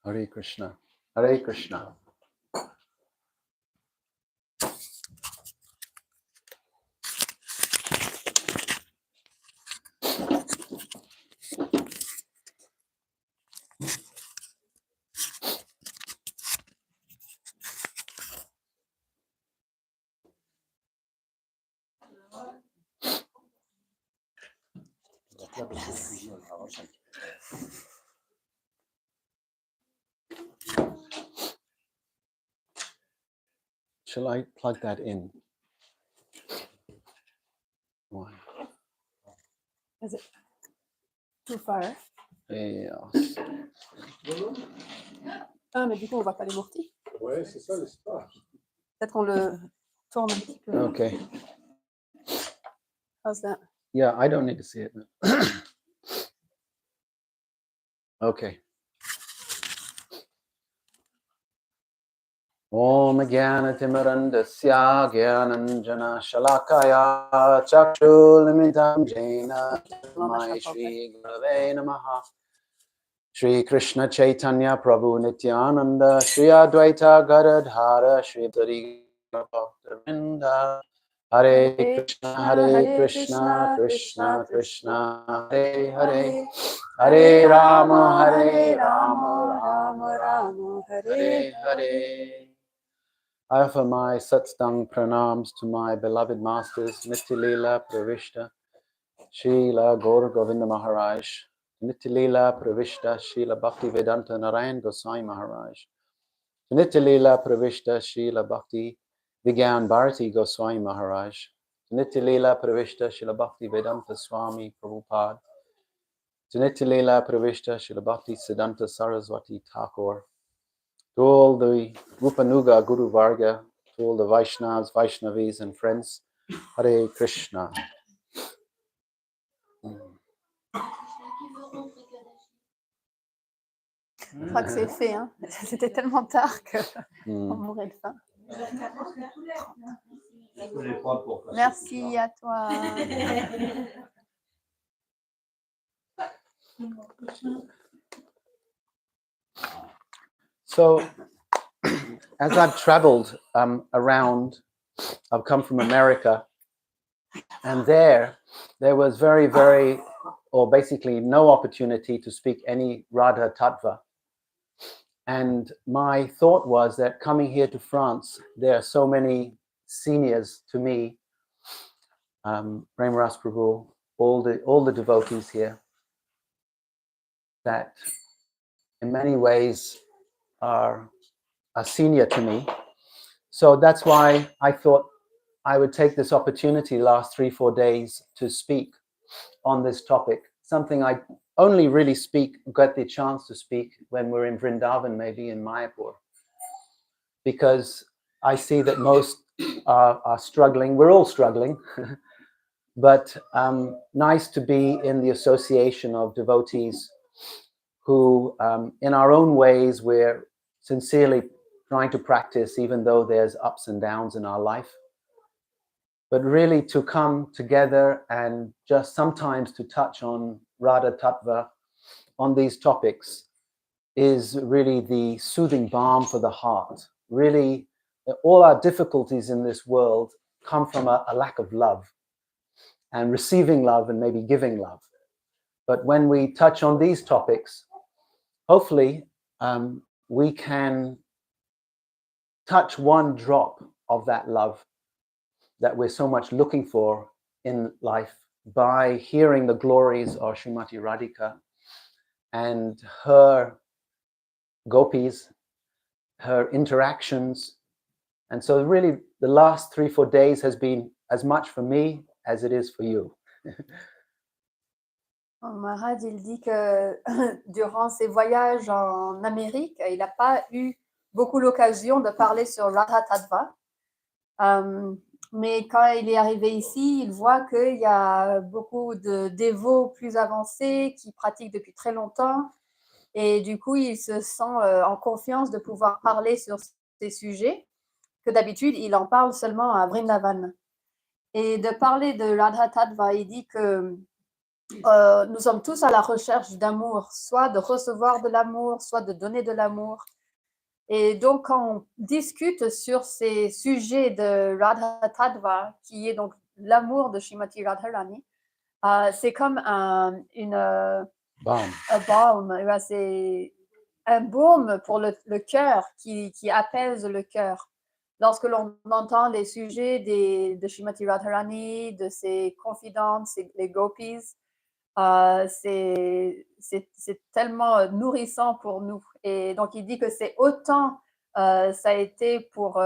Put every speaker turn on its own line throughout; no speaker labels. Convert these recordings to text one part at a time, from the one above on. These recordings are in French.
Hare Krishna. Hare Krishna. Shall I plug that in? Why?
Is it too far?
Yes.
Ah, mais du coup, on voit pas les mourtis.
Ouais, c'est ça l'histoire.
Peut-être qu'on le tourne un petit peu.
Okay.
How's that?
Yeah, I don't need to see it. Okay. Om Jnana-timirandasya Jnananjana Shalakaya Chakshulimitam Jena Tasmai Shri Gurave Namaha Shri Krishna Chaitanya Prabhu Nityananda Shri Advaita Gadadhara Shri Bhaktivinoda Hare Krishna, Krishna Krishna, Hare Hare, Hare Rama, Rama Rama, Hare Hare. I offer my satstang pranams to my beloved masters, Nitya-lila Pravishta, Srila Gaur Govinda Maharaj, Nitya-lila Pravishta, Srila Bhakti Vedanta Narayan Goswami Maharaj, Nitya-lila Pravishta, Srila Bhakti Vigyan Bharati Goswami Maharaj, Nitya-lila Pravishta, Srila Bhakti Vedanta Swami Prabhupada, Nitya-lila Pravishta, Srila Bhakti Siddhanta Saraswati Thakur, to all the Rupanuga Guru Varga, to all the Vaishnavas, Vaishnavis and friends, Hare Krishna.
Je crois que c'est fait. Hein. C'était tellement tard qu'on mourrait de faim. Merci à toi.
So, as I've traveled around, I've come from America, and there was very, or basically no opportunity to speak any Radha Tattva. And my thought was that coming here to France, there are so many seniors to me, Premaras Prabhu, all the devotees here, that in many ways are senior to me. So that's why I thought I would take this opportunity last 3-4 days to speak on this topic, something I only really get the chance to speak when we're in Vrindavan, maybe in Mayapur, because I see that most are struggling. We're all struggling, but nice to be in the association of devotees who, in our own ways, we're sincerely trying to practice, even though there's ups and downs in our life. But really to come together and just sometimes to touch on Radha Tattva, on these topics, is really the soothing balm for the heart. Really, all our difficulties in this world come from a lack of love, and receiving love and maybe giving love. But when we touch on these topics, hopefully we can touch one drop of that love that we're so much looking for in life by hearing the glories of Srimati Radhika and her gopis, her interactions. And so really the last 3-4 days has been as much for me as it is for you.
Maharaj, il dit que durant ses voyages en Amérique, il n'a pas eu beaucoup l'occasion de parler sur Radha Tattva. Mais quand il est arrivé ici, il voit qu'il y a beaucoup de dévots plus avancés qui pratiquent depuis très longtemps. Et du coup, il se sent en confiance de pouvoir parler sur ces sujets, que d'habitude, il en parle seulement à Vrindavan. Et de parler de Radha Tattva, il dit que nous sommes tous à la recherche d'amour, soit de recevoir de l'amour, soit de donner de l'amour. Et donc, quand on discute sur ces sujets de Radha Tattva, qui est donc l'amour de Srimati Radharani, c'est comme un
Balm.
balm, c'est un baume pour le cœur qui apaise le cœur. Lorsque l'on entend les sujets de Srimati Radharani, de ses confidentes, les gopis, c'est tellement nourrissant pour nous. Et donc, il dit que c'est autant, ça a été pour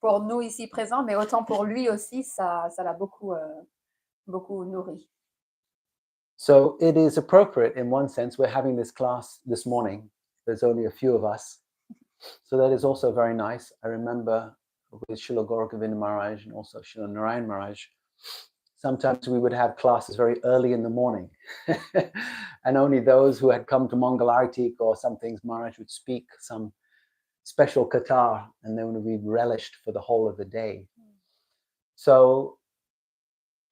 nous ici présents, mais autant pour lui aussi, ça l'a beaucoup, beaucoup nourri.
So it is appropriate in one sense. We're having this class this morning. There's only a few of us. So that is also very nice. I remember with Srila Gauragovinda Maharaj and also Srila Narayan Maharaj, sometimes we would have classes very early in the morning. And only those who had come to Mangalartik or some things, Maharaj would speak some special katar, and then we'd be relished for the whole of the day. So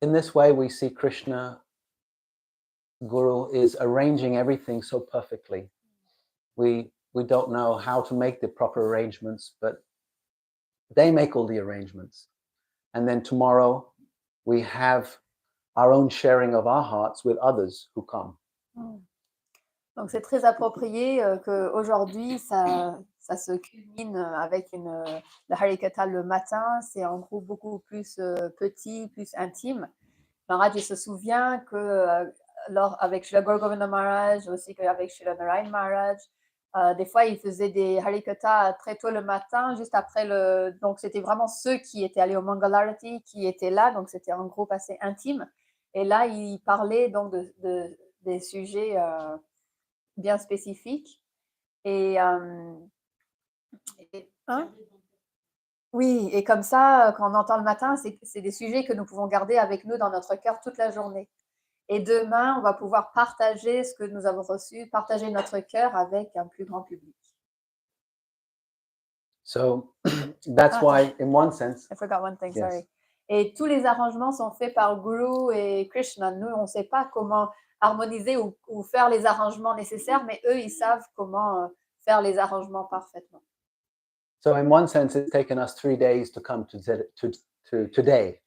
in this way, we see Krishna Guru is arranging everything so perfectly. We don't know how to make the proper arrangements, but they make all the arrangements. And then tomorrow we have our own sharing of our hearts with others who come.
Donc c'est très approprié qu'aujourd'hui ça se culmine avec le Harikatha le matin. C'est un groupe beaucoup plus petit, plus intime. Maharaj se souvient que avec Srila Gauragovinda Maharaj, aussi qu'avec Srila Narayan Maharaj, des fois ils faisaient des Harikatha très tôt le matin, juste après donc c'était vraiment ceux qui étaient allés au Mangalarati qui étaient là, donc c'était un groupe assez intime. Et là ils parlaient donc des sujets bien spécifiques. Et oui, et comme ça, quand on entend le matin, c'est des sujets que nous pouvons garder avec nous dans notre cœur toute la journée. Et demain, on va pouvoir partager ce que nous avons reçu, partager notre cœur avec un plus grand public.
So that's why, in one sense,
I forgot one thing,
yes.
sorry. Et tous les arrangements sont faits par Guru et Krishna. Nous, on ne sait pas comment harmoniser ou faire les arrangements nécessaires, mais eux, ils savent comment faire les arrangements parfaitement.
So in one sense, it's taken us 3 days to come to today.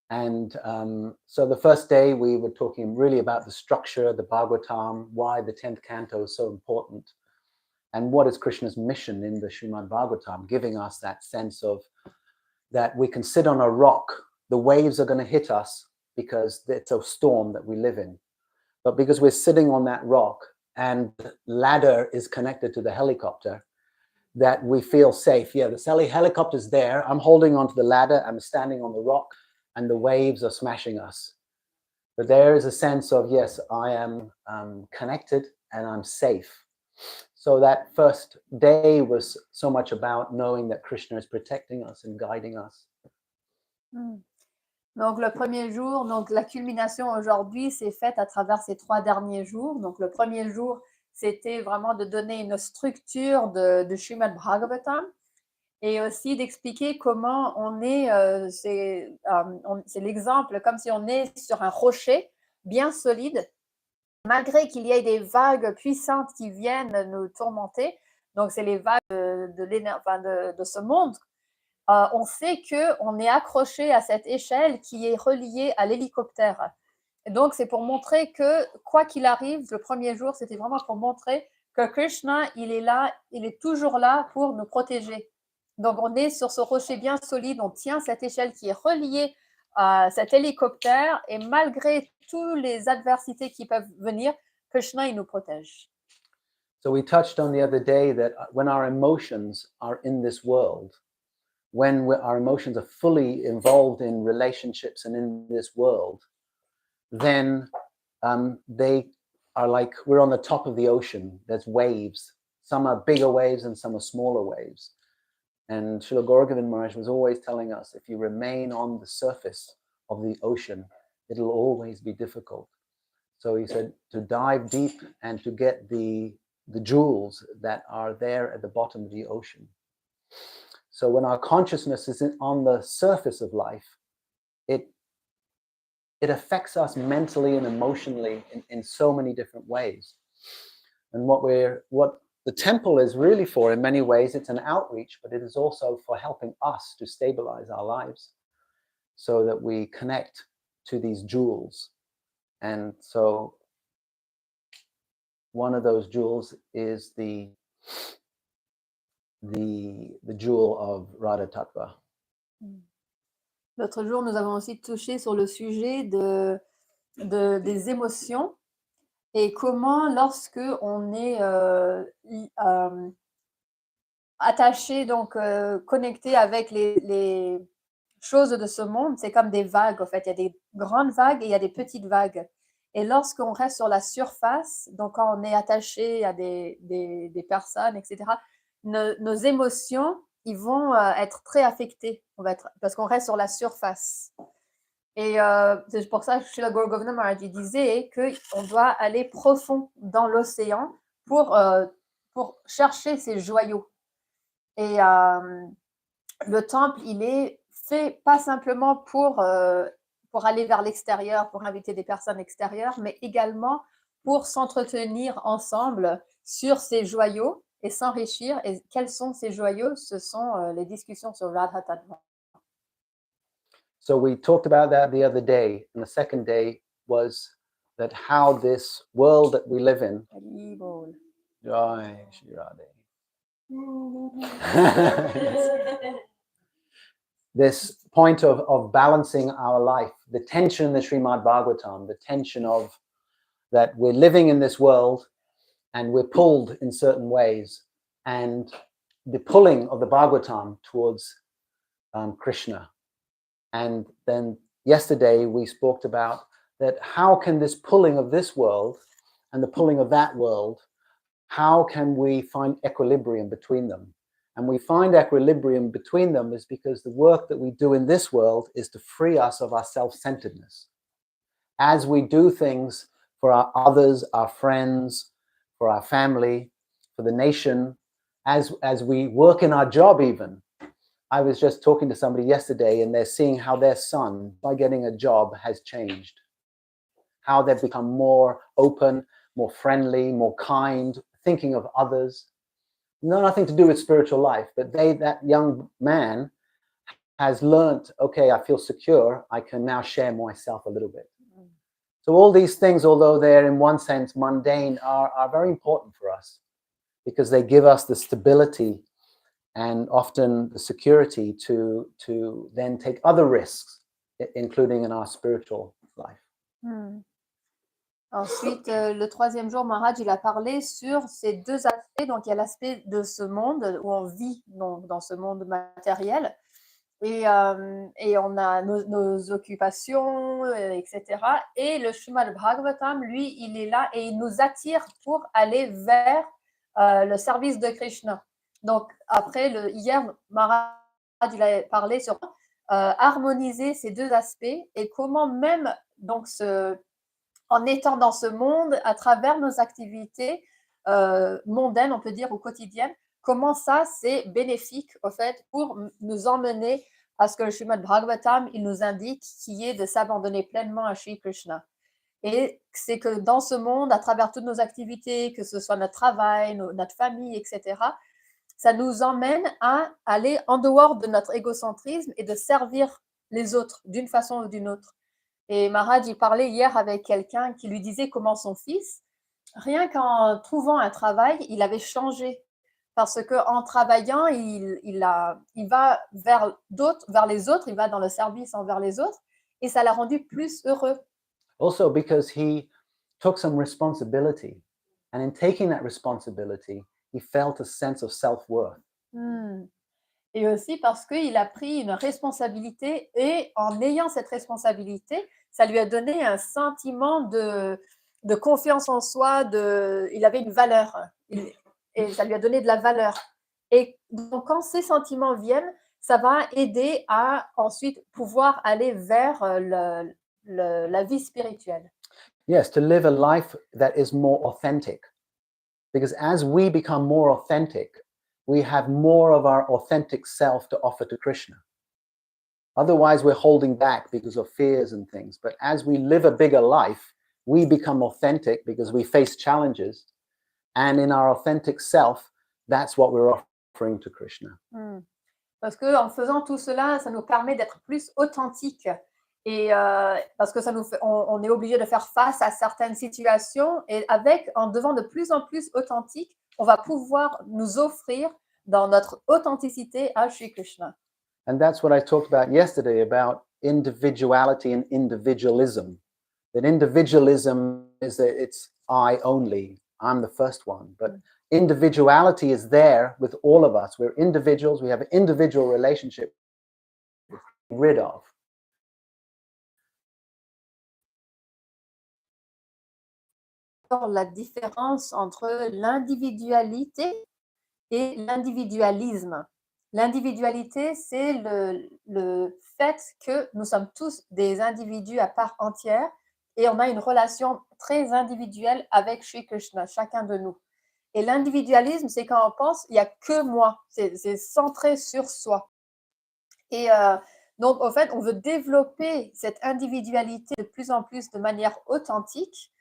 And so the first day we were talking really about the structure, the Bhagavatam, why the 10th canto is so important, and what is Krishna's mission in the Srimad Bhagavatam, giving us that sense of that we can sit on a rock, the waves are going to hit us because it's a storm that we live in. But because we're sitting on that rock and the ladder is connected to the helicopter, that we feel safe. Yeah, the helicopter's there. I'm holding onto the ladder. I'm standing on the rock and the waves are smashing us. But there is a sense of, yes, I am connected and I'm safe. So that first day was so much about knowing that Krishna is protecting us and guiding us.
Donc le premier jour, donc la culmination aujourd'hui s'est faite à travers ces 3 derniers jours. Donc le premier jour, c'était vraiment de donner une structure de Srimad Bhagavatam et aussi d'expliquer comment on est, c'est l'exemple, comme si on est sur un rocher bien solide, malgré qu'il y ait des vagues puissantes qui viennent nous tourmenter. Donc c'est les vagues de ce monde. On sait qu'on est accroché à cette échelle qui est reliée à l'hélicoptère. Et donc, c'est pour montrer que, quoi qu'il arrive, le premier jour, c'était vraiment pour montrer que Krishna, il est là, il est toujours là pour nous protéger. Donc, on est sur ce rocher bien solide, on tient cette échelle qui est reliée à cet hélicoptère, et malgré toutes les adversités qui peuvent venir, Krishna, il nous protège.
So we touched on the other day that when our emotions are in this world, when our emotions are fully involved in relationships and in this world, then they are like we're on the top of the ocean. There's waves. Some are bigger waves and some are smaller waves. And Srila Gauragovinda Maharaj was always telling us, if you remain on the surface of the ocean, it'll always be difficult. So he said to dive deep and to get the jewels that are there at the bottom of the ocean. So when our consciousness is on the surface of life, it it affects us mentally and emotionally in so many different ways. And what the temple is really for, in many ways, it's an outreach, but it is also for helping us to stabilize our lives so that we connect to these jewels. And so one of those jewels is the jewel of Radha Tattva.
L'autre jour, nous avons aussi touché sur le sujet des émotions et comment, lorsque on est attaché, donc connecté avec les choses de ce monde, c'est comme des vagues. En fait, il y a des grandes vagues et il y a des petites vagues. Et lorsqu'on reste sur la surface, donc quand on est attaché à des personnes, etc., nos émotions, ils vont être très affectés, parce qu'on reste sur la surface. Et c'est pour ça que Srila Guru Govinda Maharaj disait qu'on doit aller profond dans l'océan pour chercher ces joyaux. Et le temple, il est fait pas simplement pour aller vers l'extérieur, pour inviter des personnes extérieures, mais également pour s'entretenir ensemble sur ces joyaux et s'enrichir. Et quels sont ces joyaux? Ce sont les discussions sur Radha Tattva.
So we talked about that the other day, and the second day was that how this world that we live in, Jai Shri Radhe. This point of balancing our life, the tension in the Srimad Bhagavatam, the tension of that we're living in this world and we're pulled in certain ways, and the pulling of the Bhagavatam towards Krishna. And then yesterday we spoke about that how can this pulling of this world and the pulling of that world, how can we find equilibrium between them? And we find equilibrium between them is because the work that we do in this world is to free us of our self-centeredness. As we do things for our others, our friends, for our family, for the nation, as we work in our job even. I was just talking to somebody yesterday and they're seeing how their son, by getting a job, has changed. How they've become more open, more friendly, more kind, thinking of others. Nothing to do with spiritual life, but that young man has learnt, okay, I feel secure, I can now share myself a little bit. So all these things, although they're in one sense mundane, are very important for us because they give us the stability and often the security to then take other risks, including in our spiritual life.
Ensuite, le troisième jour, Maharaj, il a parlé sur ces deux aspects. Donc, il y a l'aspect de ce monde où on vit dans ce monde matériel et on a nos occupations, etc. Et le Srimad Bhagavatam, lui, il est là et il nous attire pour aller vers le service de Krishna. Donc, après, hier, Maharaj, il a parlé sur harmoniser ces deux aspects et comment même, donc, en étant dans ce monde, à travers nos activités mondaines, on peut dire, ou quotidiennes, comment ça, c'est bénéfique, au fait, pour nous emmener à ce que le Srimad Bhagavatam, il nous indique, qui est de s'abandonner pleinement à Shri Krishna. Et c'est que dans ce monde, à travers toutes nos activités, que ce soit notre travail, notre famille, etc., ça nous emmène à aller en dehors de notre égocentrisme et de servir les autres d'une façon ou d'une autre. Et Maharaj, il parlait hier avec quelqu'un qui lui disait comment son fils, rien qu'en trouvant un travail, il avait changé. Parce qu'en travaillant, il va vers les autres, il va dans le service envers les autres, et ça l'a rendu plus heureux.
Also because he took some responsibility, and in taking that responsibility, he felt a sense of self-worth.
Et aussi parce qu'il a pris une responsabilité, et en ayant cette responsabilité, ça lui a donné un sentiment de confiance en soi, il avait une valeur, et ça lui a donné de la valeur. Et donc, quand ces sentiments viennent, ça va aider à ensuite pouvoir aller vers la vie spirituelle.
Yes, to live a life that is more authentic. Because as we become more authentic, we have more of our authentic self to offer to Krishna. Otherwise, we're holding back because of fears and things. But as we live a bigger life, we become authentic because we face challenges. And in our authentic self, that's what we're offering to Krishna.
Parce que en faisant tout cela, ça nous permet d'être plus authentiques. Et parce que ça nous fait, on est obligé de faire face à certaines situations. Et en devenant de plus en plus authentique, on va pouvoir nous offrir dans notre authenticité à Shri Krishna.
And that's what I talked about yesterday, about individuality and individualism. That individualism is that it's I only, I'm the first one. But individuality is there with all of us. We're individuals, we have an individual relationship to get rid of.
La différence entre l'individualité et l'individualisme. L'individualité, c'est le fait que nous sommes tous des individus à part entière et on a une relation très individuelle avec Shri Krishna, chacun de nous. Et l'individualisme, c'est quand on pense, il n'y a que moi, c'est centré sur soi. Et donc, en fait, on veut développer cette individualité de plus en plus de manière authentique.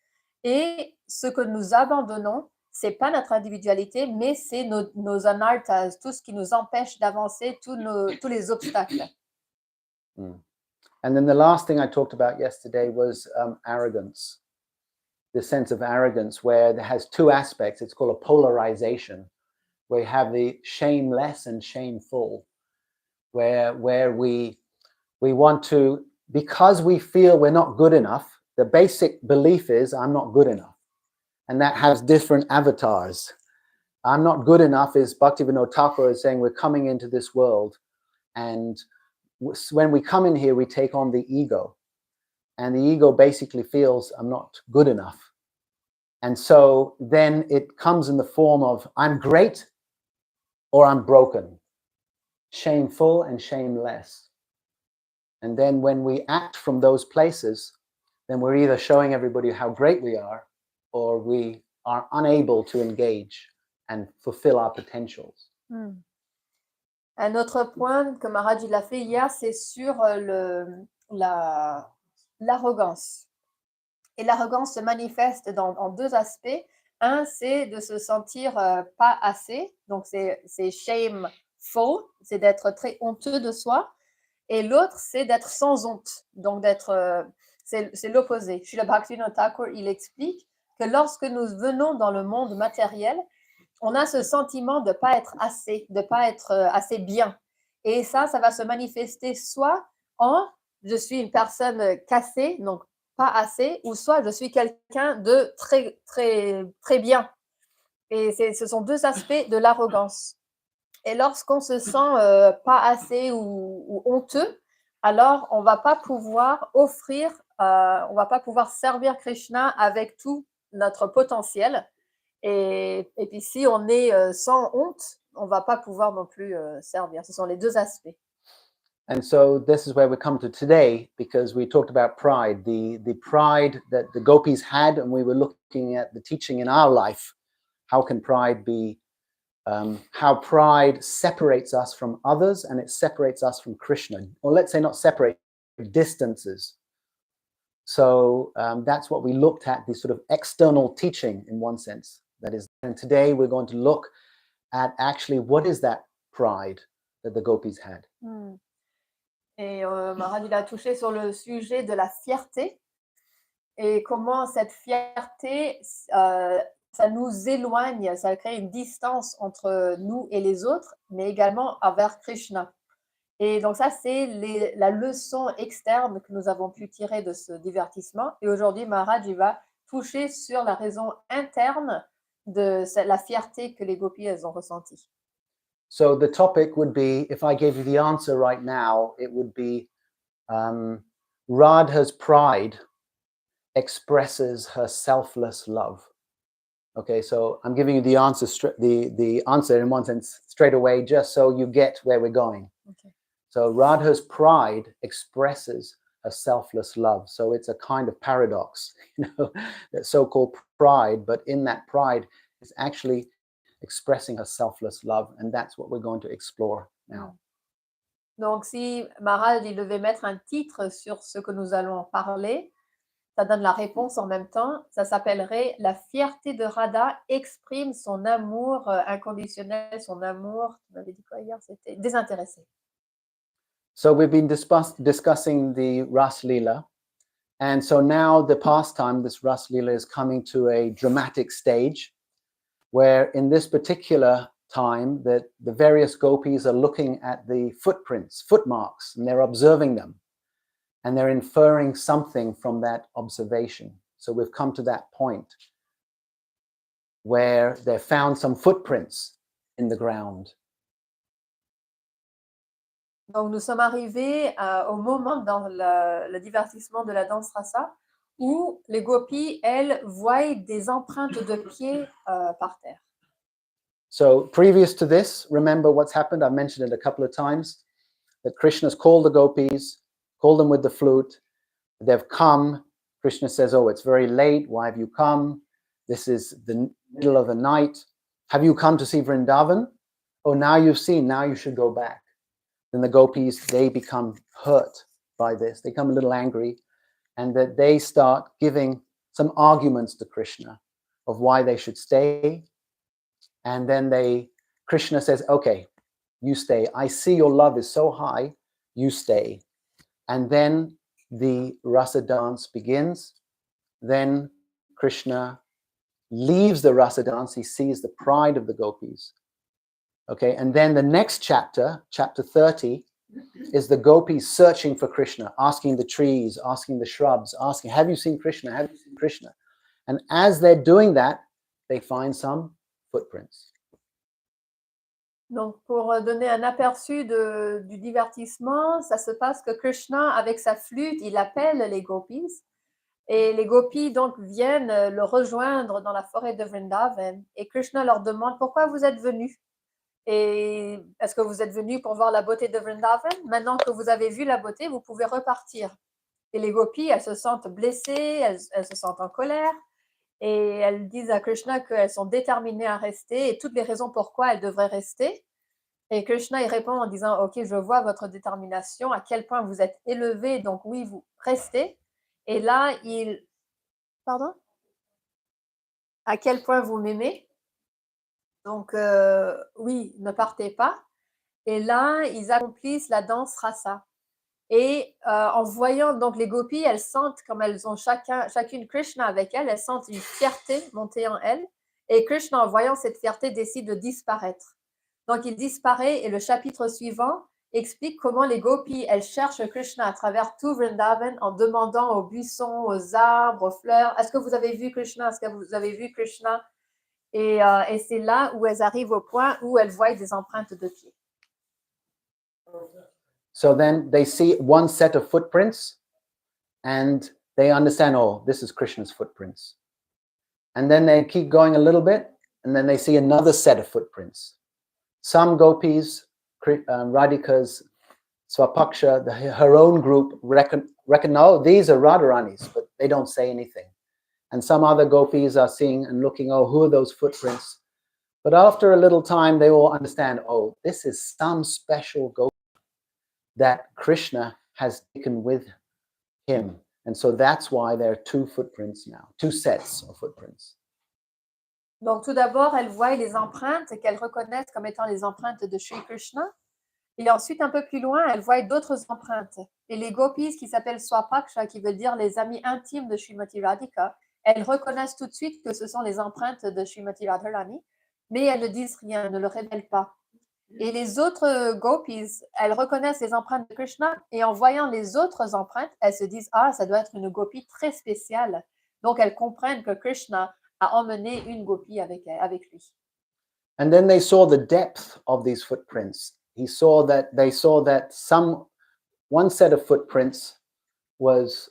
Et ce que nous abandonnons, c'est pas notre individualité, mais c'est nos anarthas, tout ce qui nous empêche d'avancer, tous les obstacles.
And then the last thing I talked about yesterday was arrogance. The sense of arrogance, where it has two aspects. It's called a polarization, where you have the shameless and shameful, where we want to, because we feel we're not good enough. The basic belief is I'm not good enough. And that has different avatars. I'm not good enough is Bhaktivinoda Thakur is saying we're coming into this world. And when we come in here, we take on the ego. And the ego basically feels I'm not good enough. And so then it comes in the form of I'm great or I'm broken. Shameful and shameless. And then when we act from those places, then we're either showing everybody how great we are, or we are unable to engage and fulfill our potentials.
Un autre point que Maharaj l'a fait hier, c'est sur l'arrogance. Et l'arrogance se manifeste en deux aspects. Un, c'est de se sentir pas assez, donc c'est shameful, c'est d'être très honteux de soi. Et l'autre, c'est d'être sans honte, donc c'est l'opposé. Srila Bhaktivinoda Thakur, il explique que lorsque nous venons dans le monde matériel, on a ce sentiment de ne pas être assez, de ne pas être assez bien. Et ça va se manifester soit en je suis une personne cassée, donc pas assez, ou soit je suis quelqu'un de très, très, très bien. Et ce sont deux aspects de l'arrogance. Et lorsqu'on se sent pas assez ou honteux, alors on ne va pas pouvoir offrir, on ne va pas pouvoir servir Krishna avec tout notre potentiel. Et puis si on est sans honte, on ne va pas pouvoir non plus servir. Ce sont les deux aspects.
And so this is where we come to today, because we talked about pride, the pride that the gopis had, and we were looking at the teaching in our life. How can pride be, how pride separates us from others and it separates us from Krishna. Or let's say not separate, distances. So that's what we looked at, the sort of external teaching in one sense. That is, and today we're going to look at actually what is that pride that the gopis had.
Et Maharaj il a touché sur le sujet de la fierté et comment cette fierté, ça nous éloigne, ça crée une distance entre nous et les autres, mais également envers Krishna. Et donc ça, c'est la leçon externe que nous avons pu tirer de ce divertissement. Et aujourd'hui, Maharaj il va toucher sur la raison interne de la fierté que les gopis elles ont ressentie.
So the topic would be, if I gave you the answer right now, it would be Radha's pride expresses her selfless love. Okay, so I'm giving you the answer, the answer in one sense straight away, just so you get where we're going.
Okay.
So Radha's pride expresses her selfless love. So it's a kind of paradox, that so-called pride, but in that pride is actually expressing her selfless love, and that's what we're going to explore now.
Donc, si Maharaj il devait mettre un titre sur ce que nous allons parler, ça donne la réponse en même temps. Ça s'appellerait La fierté de Radha exprime son amour inconditionnel, son amour, tu m'avais dit quoi hier, c'était désintéressé.
So we've been discussing the Ras Leela. And so now the pastime, this Ras Leela, is coming to a dramatic stage where in this particular time that the various gopis are looking at the footprints, footmarks, and they're observing them. And they're inferring something from that observation. So we've come to that point where they've found some footprints in the ground.
Donc, nous sommes arrivés au moment dans le divertissement de la danse rasa où les gopis, elles, voient des empreintes de pieds par terre.
So previous to this, remember what's happened? I've mentioned it a couple of times, that Krishna's called the gopis, called them with the flute. They've come. Krishna says, oh, it's very late. Why have you come? This is the middle of the night. Have you come to see Vrindavan? Oh, now you've seen. Now you should go back. Then the gopis, they become hurt by this. They become a little angry. And that they start giving some arguments to Krishna of why they should stay. And then Krishna says, okay, you stay. I see your love is so high, you stay. And then the rasa dance begins. Then Krishna leaves the rasa dance. He sees the pride of the gopis. Okay, and then the next chapter, chapter 30, is the gopis searching for Krishna, asking the trees, asking the shrubs, asking, have you seen Krishna? Have you seen Krishna? And as they're doing that, they find some footprints.
Donc, pour donner un aperçu du divertissement, ça se passe que Krishna, avec sa flûte, il appelle les gopis. Et les gopis, donc, viennent le rejoindre dans la forêt de Vrindavan. Et Krishna leur demande, pourquoi vous êtes venus? Et est-ce que vous êtes venus pour voir la beauté de Vrindavan? Maintenant que vous avez vu la beauté, vous pouvez repartir. Et les gopis, elles se sentent blessées, elles se sentent en colère. Et elles disent à Krishna qu'elles sont déterminées à rester et toutes les raisons pourquoi elles devraient rester. Et Krishna il répond en disant, ok, je vois votre détermination, à quel point vous êtes élevé, donc oui, vous restez. Et là, pardon? À quel point vous m'aimez? Donc, oui, ne partez pas. Et là, ils accomplissent la danse rasa. Et en voyant donc les gopis, elles sentent, comme elles ont chacune Krishna avec elles, elles sentent une fierté monter en elles. Et Krishna, en voyant cette fierté, décide de disparaître. Donc il disparaît et le chapitre suivant explique comment les gopis, elles cherchent Krishna à travers tout Vrindavan en demandant aux buissons, aux arbres, aux fleurs, est-ce que vous avez vu Krishna? Est-ce que vous avez vu Krishna? Et c'est là où elles arrivent au point où elles voient des empreintes de pieds.
So then they see one set of footprints and they understand, oh, this is Krishna's footprints. And then they keep going a little bit and then they see another set of footprints. Some gopis, Radhika's, Swapaksha, her own group reckon, oh, these are Radharani's, but they don't say anything. And some other gopis are seeing and looking, oh, who are those footprints? But after a little time, they all understand, oh, this is some special gopi that Krishna has taken with him. And so that's why there are two footprints now, two sets of footprints.
Donc tout d'abord, elles voient les empreintes qu'elles reconnaissent comme étant les empreintes de Sri Krishna. Et ensuite, un peu plus loin, elles voient d'autres empreintes. Et les gopis, qui s'appellent Swapaksha, qui veut dire les amis intimes de Srimati Radhika, elles reconnaissent tout de suite que ce sont les empreintes de Srimati Radharani, mais elles ne disent rien, ne le révèlent pas. Et les autres gopis, elles reconnaissent les empreintes de Krishna, et en voyant les autres empreintes, elles se disent « Ah, ça doit être une gopi très spéciale ». Donc, elles comprennent que Krishna a emmené une gopi avec lui.
And then they saw the depth of these footprints. They saw that one set of footprints was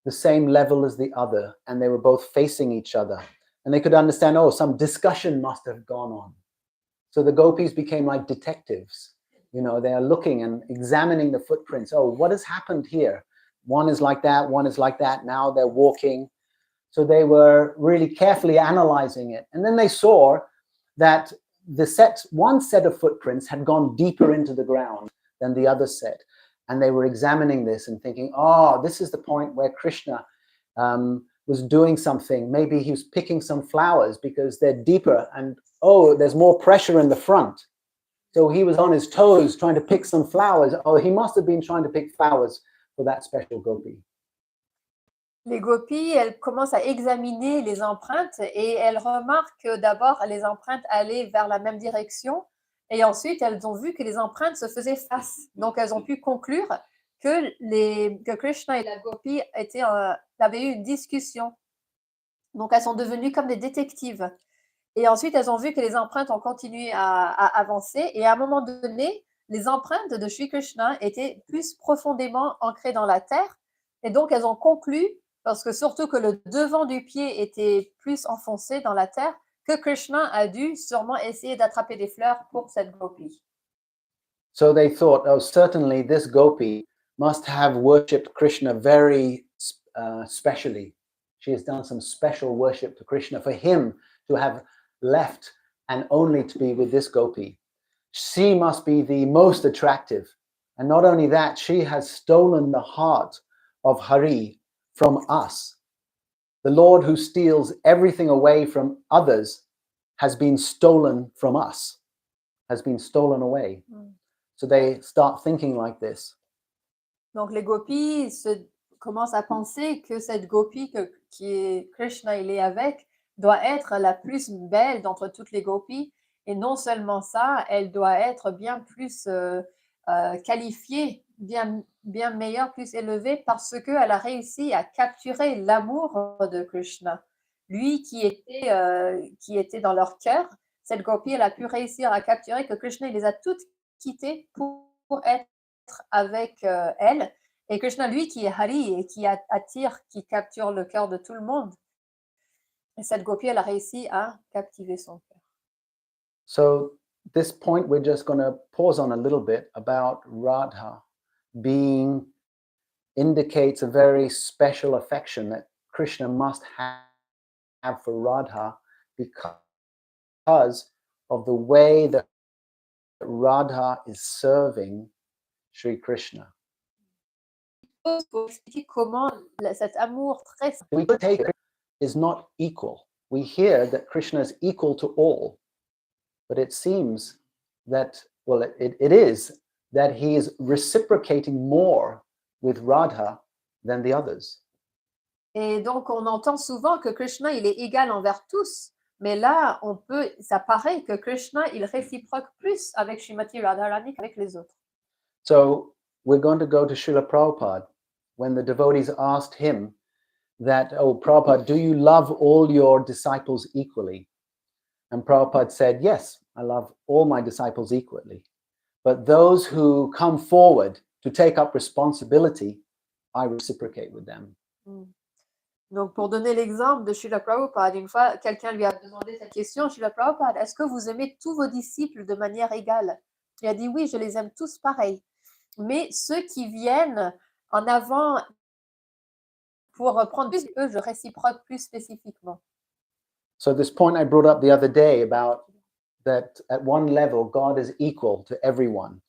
the same level as the other, and they were both facing each other. And they could understand, oh, some discussion must have gone on. So the gopis became like detectives. You know, they are looking and examining the footprints. Oh, what has happened here? One is like that, one is like that. Now they're walking. So they were really carefully analyzing it. And then they saw that one set of footprints had gone deeper into the ground. than the others said. And they were examining this and thinking, oh, this is the point where Krishna was doing something. Maybe he was picking some flowers because they're deeper, and oh, there's more pressure in the front. So he was on his toes trying to pick some flowers. Oh, he must have been trying to pick flowers for that special gopi.
Les gopis, elles commencent à examiner les empreintes et elles remarquent que d'abord les empreintes allaient vers la même direction et ensuite elles ont vu que les empreintes se faisaient face. Donc elles ont pu conclure que Krishna et la gopi avaient eu une discussion. Donc elles sont devenues comme des détectives. Et ensuite elles ont vu que les empreintes ont continué à avancer et à un moment donné, les empreintes de Shri Krishna étaient plus profondément ancrées dans la terre et donc elles ont conclu, parce que surtout que le devant du pied était plus enfoncé dans la terre, que Krishna a dû sûrement essayer d'attraper des fleurs pour cette gopi.
So they thought, oh, certainly this gopi must have worshipped Krishna very specially. She has done some special worship to Krishna for him to have left and only to be with this gopi. She must be the most attractive. And not only that, she has stolen the heart of Hari from us. The Lord who steals everything away from others has been stolen from us, has been stolen away. So they start thinking like this.
Donc les gopis commencent à penser que cette gopi qui est Krishna, il est avec, doit être la plus belle d'entre toutes les gopis. Et non seulement ça, elle doit être bien plus qualifiée, bien meilleure, plus élevée, parce qu'elle a réussi à capturer l'amour de Krishna. Lui qui était dans leur cœur, cette gopi, elle a pu réussir à capturer que Krishna, il les a toutes quittées pour être avec elle. Et Krishna, lui, qui est Hari et qui attire, qui capture le cœur de tout le monde. Et cette gopi, elle a réussi à captiver son cœur.
So this point, we're just going to pause on a little bit about Radha being indicates a very special affection that Krishna must have for Radha because of the way that Radha is serving Sri Krishna.
Pour expliquer comment cet amour très
We take it is not equal. We hear that Krishna is equal to all, but it seems that, well, it is that he is reciprocating more with Radha than the others.
Et donc, on entend souvent que Krishna, il est égal envers tous. Mais là, ça paraît que Krishna, il réciproque plus avec Srimati Radharani qu'avec les autres.
So we're going to go to Srila Prabhupada when the devotees asked him that, oh, Prabhupada, do you love all your disciples equally? And Prabhupada said, yes, I love all my disciples equally. But those who come forward to take up responsibility, I reciprocate with them.
Donc, pour donner l'exemple de Srila Prabhupada, une fois, quelqu'un lui a demandé cette question, Srila Prabhupada, est-ce que vous aimez tous vos disciples de manière égale? Il a dit, oui, je les aime tous pareil. Mais ceux qui viennent en avant pour prendre plus, eux, je réciproque plus spécifiquement.
So this point I brought up the other day about that at one level, God is equal to everyone.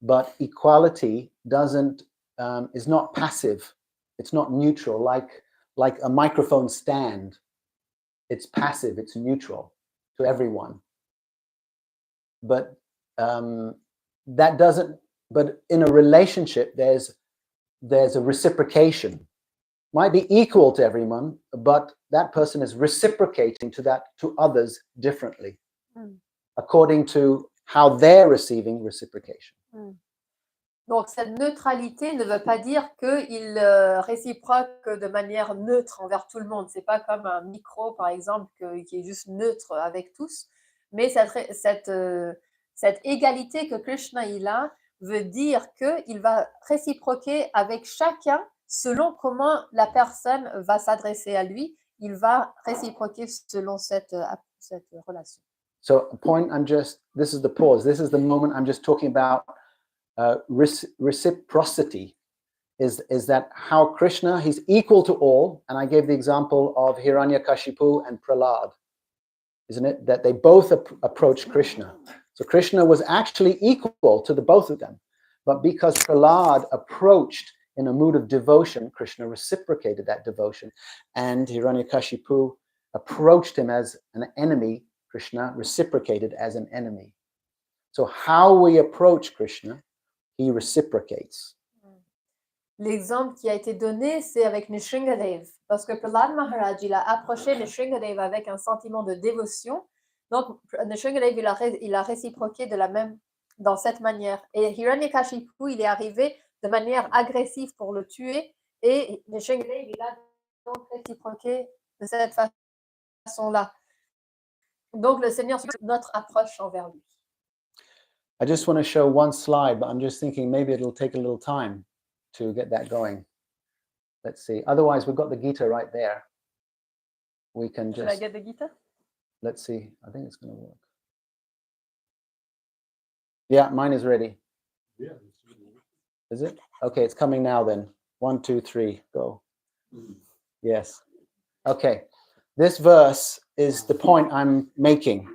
But equality is not passive. It's not neutral, like a microphone stand. It's passive, it's neutral to everyone. But but in a relationship, there's a reciprocation. Might be equal to everyone, but that person is reciprocating to others differently, according to how they're receiving reciprocation.
Donc, cette neutralité ne veut pas dire qu'il réciproque de manière neutre envers tout le monde. C'est pas comme un micro, par exemple, qui est juste neutre avec tous. Mais cette égalité que Krishna il a veut dire qu'il va réciproquer avec chacun selon comment la personne va s'adresser à lui. Il va réciproquer selon cette relation.
So this is the pause. This is the moment I'm just talking about reciprocity. Is that how Krishna, he's equal to all. And I gave the example of Hiranyakashipu and Prahlad, isn't it? That they both approached Krishna. So Krishna was actually equal to the both of them. But because Prahlad approached in a mood of devotion, Krishna reciprocated that devotion. And Hiranyakashipu approached him as an enemy, Krishna reciprocated as an enemy. So how we approach Krishna, he reciprocates.
L'exemple qui a été donné, c'est avec Nrsingadev. Parce que Prahlad Maharaj, il a approché Nrsingadev avec un sentiment de dévotion. Donc, Nrsingadev, il a réciproqué dans cette manière. Et Hiranyakashipu, il est arrivé de manière agressive pour le tuer. Et Nrsingadev, il a donc réciproqué de cette façon-là. Donc, le Seigneur suit notre approche envers lui.
I just want to show one slide, but I'm just thinking maybe it'll take a little time to get that going. Let's see. Otherwise, we've got the Gita right there. We can
Should I
just,
get the Gita?
let's see. I think it's going to work. Yeah, mine is ready.
Yeah.
Is it? Okay, it's coming now then. 1, 2, 3, go. Yes. Okay. This verse is the point I'm making.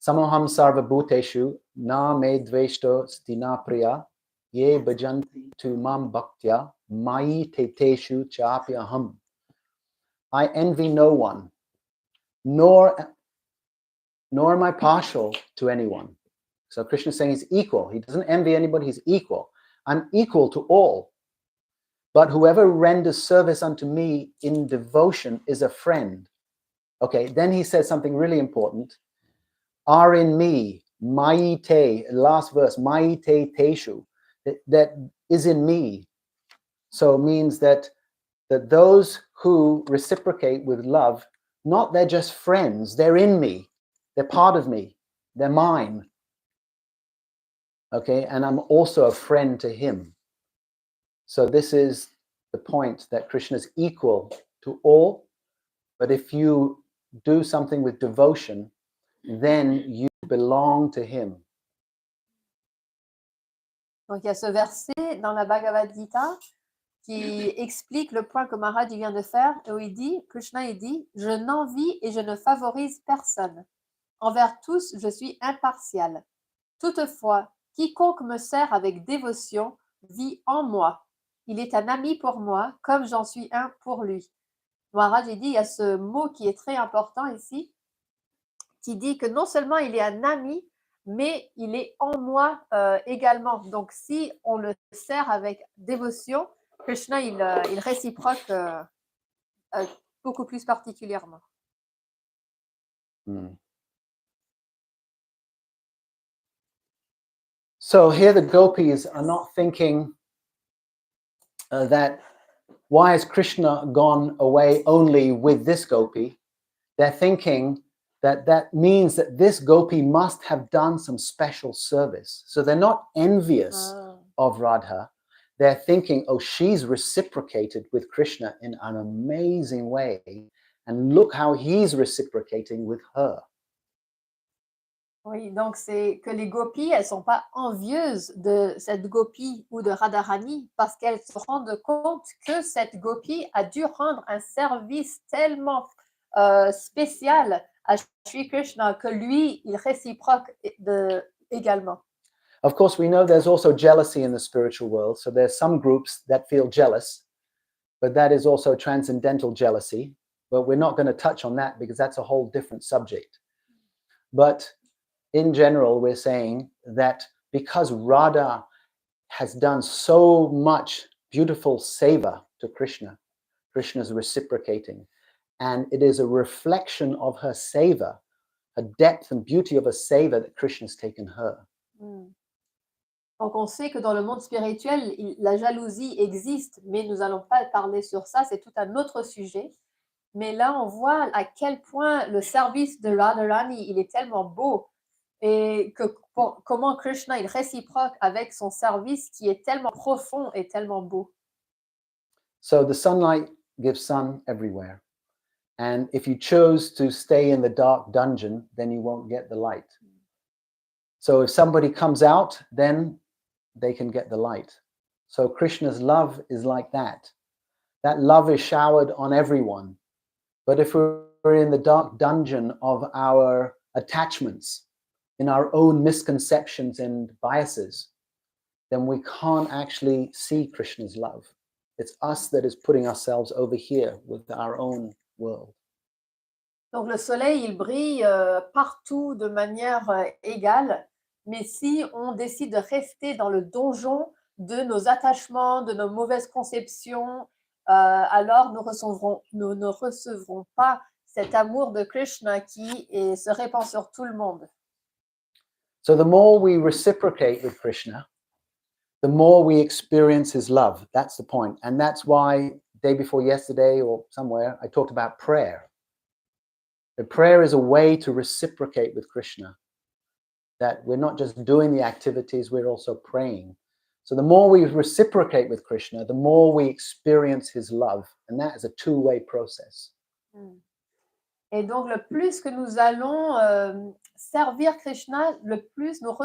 Samoham sarva bhuteshu na me dveshto stina priya ye bhajanti tu mam bhaktya mai teteshu chapyaham. I envy no one, nor am I partial to anyone. So Krishna is saying he's equal. He doesn't envy anybody, he's equal. I'm equal to all. But whoever renders service unto me in devotion is a friend. Okay, then he says something really important. Are in me, maite, last verse, maite teshu, that is in me. So it means that those who reciprocate with love, not they're just friends, they're in me, they're part of me, they're mine. Okay, and I'm also a friend to him. So this is the point, that Krishna is equal to all, but if you do something with devotion, then you belong to him.
Donc, il y a ce verset dans la Bhagavad Gita qui explique le point que Maharaj vient de faire, où il dit, Krishna, il dit, je n'envie et je ne favorise personne. Envers tous, je suis impartial. Toutefois, quiconque me sert avec dévotion vit en moi. Il est un ami pour moi, comme j'en suis un pour lui. Maharaj, il dit, il y a ce mot qui est très important ici, qui dit que non seulement il est un ami, mais il est en moi également. Donc, si on le sert avec dévotion, Krishna, il réciproque beaucoup plus particulièrement.
So here the gopis are not thinking that why has Krishna gone away only with this gopi? They're thinking that means that this gopi must have done some special service. So they're not envious of Radha. They're thinking, oh, she's reciprocated with Krishna in an amazing way. And look how he's reciprocating with her.
Oui, donc c'est que les gopis, elles ne sont pas envieuses de cette gopi ou de Radharani parce qu'elles se rendent compte que cette gopi a dû rendre un service tellement spécial à Shri Krishna que lui, il réciproque également.
Of course, we know there's also jealousy in the spiritual world. So there's some groups that feel jealous, but that is also transcendental jealousy. But we're not going to touch on that because that's a whole different subject. But in general, we're saying that because Radha has done so much beautiful seva to Krishna, Krishna is reciprocating. And it is a reflection of her seva, her depth and beauty of her seva that Krishna has taken her.
Donc on sait que dans le monde spirituel, la jalousie existe, mais nous n'allons pas parler sur ça, c'est tout un autre sujet. Mais là, on voit à quel point le service de Radharani, il est tellement beau. Et que comment Krishna il réciproque avec son service qui est tellement profond et tellement beau.
So the sunlight gives sun everywhere. And if you chose to stay in the dark dungeon, then you won't get the light. So if somebody comes out, then they can get the light. So Krishna's love is like that. That love is showered on everyone. But if we're in the dark dungeon of our attachments, in our own misconceptions and biases, then we can't actually see Krishna's love. It's us that is putting ourselves over here with our own world.
Donc le soleil, il brille partout de manière égale, mais si on décide de rester dans le donjon de nos attachements, de nos mauvaises conceptions, alors nous ne recevrons pas cet amour de Krishna qui se répand sur tout le monde.
So the more we reciprocate with Krishna, the more we experience his love. That's the point. And that's why day before yesterday or somewhere, I talked about prayer. The prayer is a way to reciprocate with Krishna. That we're not just doing the activities, we're also praying. So the more we reciprocate with Krishna, the more we experience his love. And that is a two-way process.
Et donc, le plus que nous allons servir Krishna, le plus nous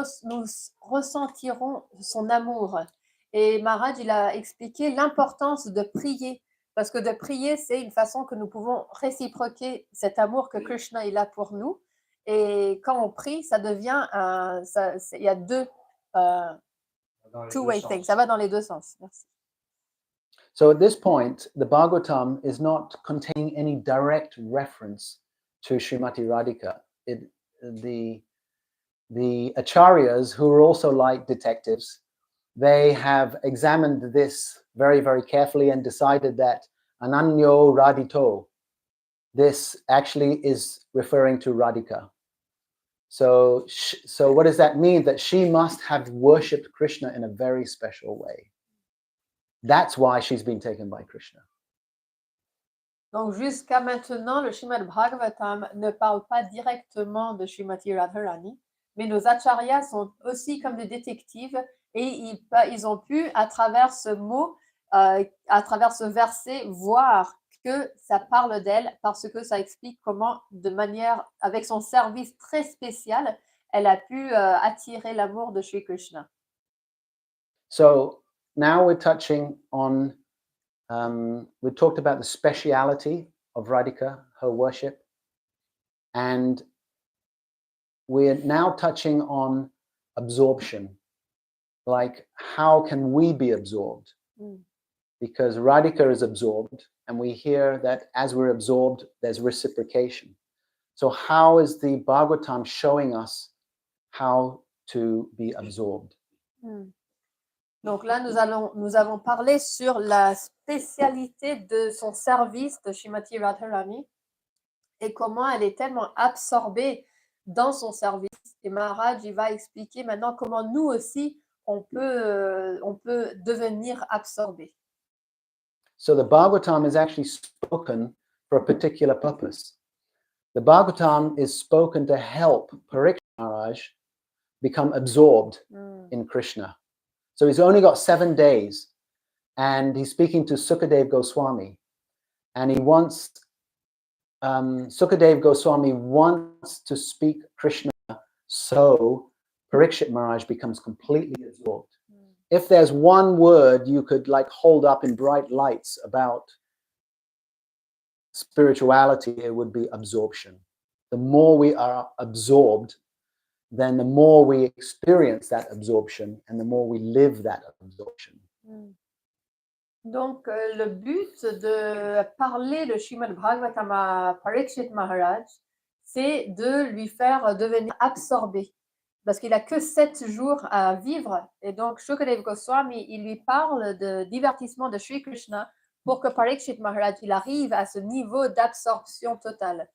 ressentirons son amour. Et Maharaj, il a expliqué l'importance de prier. Parce que de prier, c'est une façon que nous pouvons réciproquer cet amour que Krishna il a pour nous. Et quand on prie, ça devient il y a deux two-way things. Ça va dans les deux sens. Merci.
So at this point, the Bhagavatam is not containing any direct reference to Srimati Radhika. The acharyas, who are also like detectives, they have examined this very, very carefully and decided that Ananyo Radhito, this actually is referring to Radhika. So what does that mean? That she must have worshipped Krishna in a very special way. That's why she's been taken by Krishna.
Donc jusqu'à maintenant, le Srimad Bhagavatam ne parle pas directement de Srimati Radharani, mais nos acharyas sont aussi comme des détectives et ils ont pu, à travers ce mot, à travers ce verset, voir que ça parle d'elle parce que ça explique comment, de manière, avec son service très spécial, elle a pu attirer l'amour de Shri Krishna.
So now we're touching on, we talked about the speciality of Radhika, her worship, and we're now touching on absorption. Like, how can we be absorbed? Because Radhika is absorbed, and we hear that as we're absorbed, there's reciprocation. So how is the Bhagavatam showing us how to be absorbed?
Donc là, nous avons parlé sur la spécialité de son service de Srimati Radharani et comment elle est tellement absorbée dans son service. Et Maharaj, il va expliquer maintenant comment nous aussi, on peut devenir absorbés.
So the Bhagavatam is actually spoken for a particular purpose. The Bhagavatam is spoken to help Parikshit Maharaj become absorbed in Krishna. So he's only got 7 days, and he's speaking to Sukadev Goswami, and he wants Sukadev Goswami wants to speak Krishna, so Parikshit Maharaj becomes completely absorbed. If there's one word you could like hold up in bright lights about spirituality, it would be absorption. The more we are absorbed, then the more we experience that absorption and the more we live that absorption.
Donc, le but de parler le Srimad Bhagavatam à Parikshit Maharaj, c'est de lui faire devenir absorbé. Parce qu'il n'a que 7 jours à vivre. Et donc, Shukadev Goswami, il lui parle de divertissement de Shri Krishna pour que Parikshit Maharaj, il arrive à ce niveau d'absorption totale.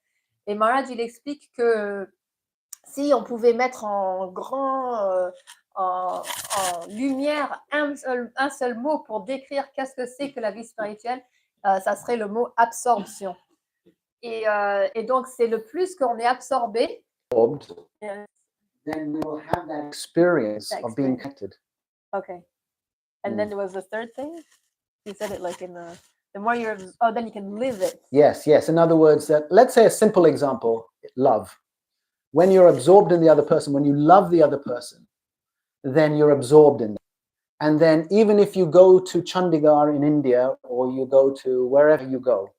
Et Maharaj, il explique que si on pouvait mettre en lumière un seul mot pour décrire qu'est-ce que c'est que la vie spirituelle, ça serait le mot absorption. Et donc, c'est le plus qu'on est absorbé.
Then we will have that experience of being connected.
Okay. And then there was the third thing? You said it like in the more you're, then you can live it.
Yes. In other words, let's say a simple example, love. When you're absorbed in the other person, when you love the other person, then you're absorbed in them. And then even if you go to Chandigarh in India or you go to wherever you go,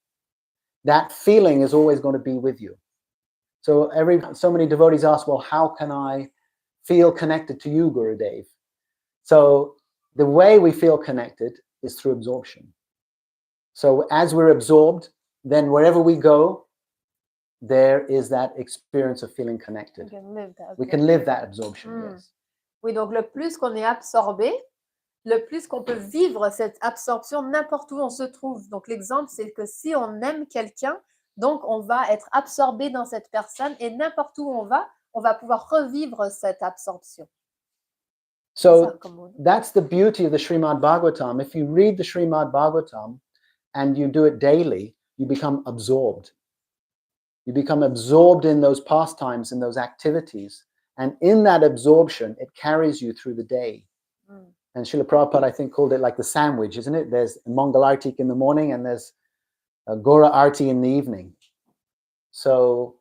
that feeling is always going to be with you. So many devotees ask, well, how can I feel connected to you, Gurudev? So the way we feel connected is through absorption. So as we're absorbed, then wherever we go, there is that experience of feeling connected. We can live that absorption, yes.
Oui, donc le plus qu'on est absorbé, le plus qu'on peut vivre cette absorption n'importe où on se trouve. Donc l'exemple, c'est que si on aime quelqu'un, donc on va être absorbé dans cette personne et n'importe où on va pouvoir revivre cette absorption.
So that's the beauty of the Srimad Bhagavatam. If you read the Srimad Bhagavatam and you do it daily, you become absorbed. You become absorbed in those pastimes, in those activities. And in that absorption, it carries you through the day. And Srila Prabhupada, I think, called it like the sandwich, isn't it? There's Mangal Artik in the morning and there's a Gora Arti in the evening. So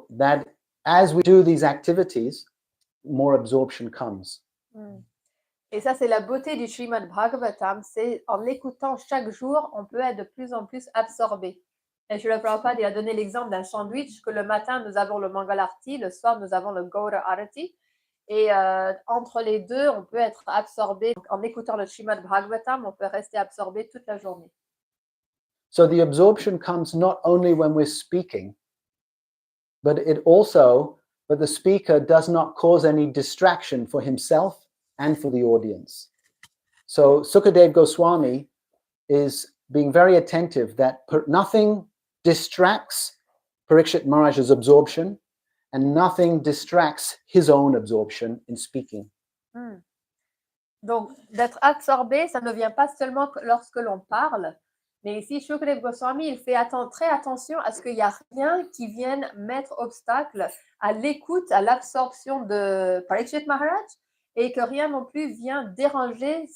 that as we do these activities, more absorption comes.
Et ça, c'est la beauté du Srimad Bhagavatam, c'est en l'écoutant chaque jour, on peut être de plus en plus absorbé. Et Srila Prabhupada, il a donné l'exemple d'un sandwich, que le matin, nous avons le Mangal Arti, le soir, nous avons le Gaura Arati. Et entre les deux, on peut être absorbé. Donc, en écoutant le Srimad Bhagavatam, on peut rester absorbé toute la journée.
So the absorption comes not only when we're speaking, but the speaker does not cause any distraction for himself and for the audience. So Sukadev Goswami is being very attentive that nothing distracts Parikshit Maharaj's absorption and nothing distracts his own absorption in speaking.
Donc, d'être absorbé, ça ne vient pas seulement lorsque l'on parle, mais ici, Sukadev Goswami, il fait très attention à ce qu'il n'y a rien qui vienne mettre obstacle à l'écoute, à l'absorption de Parikshit Maharaj, et que rien non plus vient déranger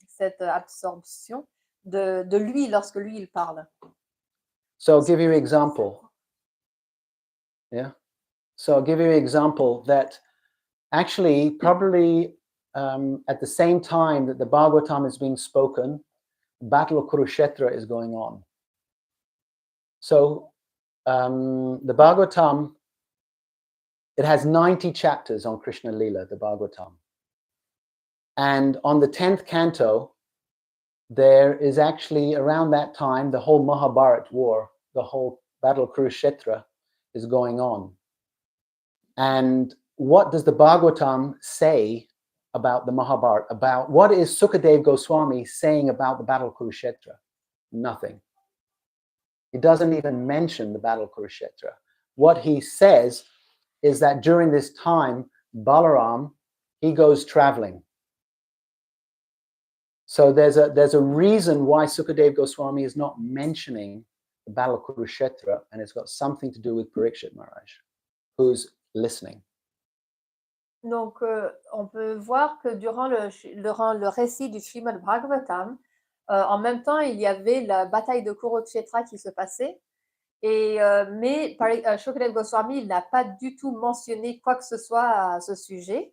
cette absorption de lui lorsque lui, il parle.
So I'll give you an example. Yeah. So I'll give you an example that actually probably at the same time that the Bhagavatam is being spoken, the Battle of Kurukshetra is going on. So the Bhagavatam, it has 90 chapters on Krishna Lila, the Bhagavatam. And on the 10th canto, there is actually around that time, the whole Mahabharat war, the whole Battle of Kurukshetra is going on. And what does the Bhagavatam say about the Mahabharat? About what is Sukadev Goswami saying about the Battle of Kurukshetra? Nothing. He doesn't even mention the Battle of Kurukshetra. What he says is that during this time, Balaram, he goes traveling. So there's a reason why Sukadev Goswami is not mentioning the Battle of Kurukshetra, and it's got something to do with Parikshit Maharaj, who's listening.
Donc, on peut voir que durant le récit du Srimad Bhagavatam, en même temps, il y avait la bataille de Kurukshetra qui se passait, mais Sukadev Goswami, il n'a pas du tout mentionné quoi que ce soit à ce sujet.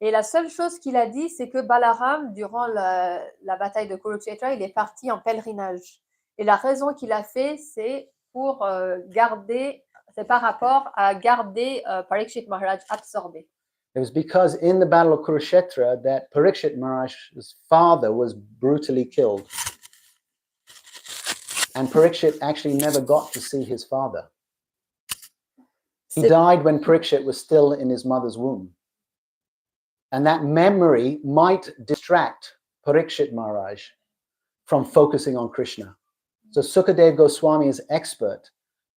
Et la seule chose qu'il a dit, c'est que Balaram, durant la bataille de Kurukshetra, il est parti en pèlerinage. Et la raison qu'il a fait, c'est pour c'est par rapport à garder Parikshit Maharaj absorbé.
It was because in the Battle of Kurukshetra that Parikshit Maharaj's father was brutally killed. And Parikshit actually never got to see his father. He died when Parikshit was still in his mother's womb. And that memory might distract Parikshit Maharaj from focusing on Krishna. So Sukadev Goswami is expert.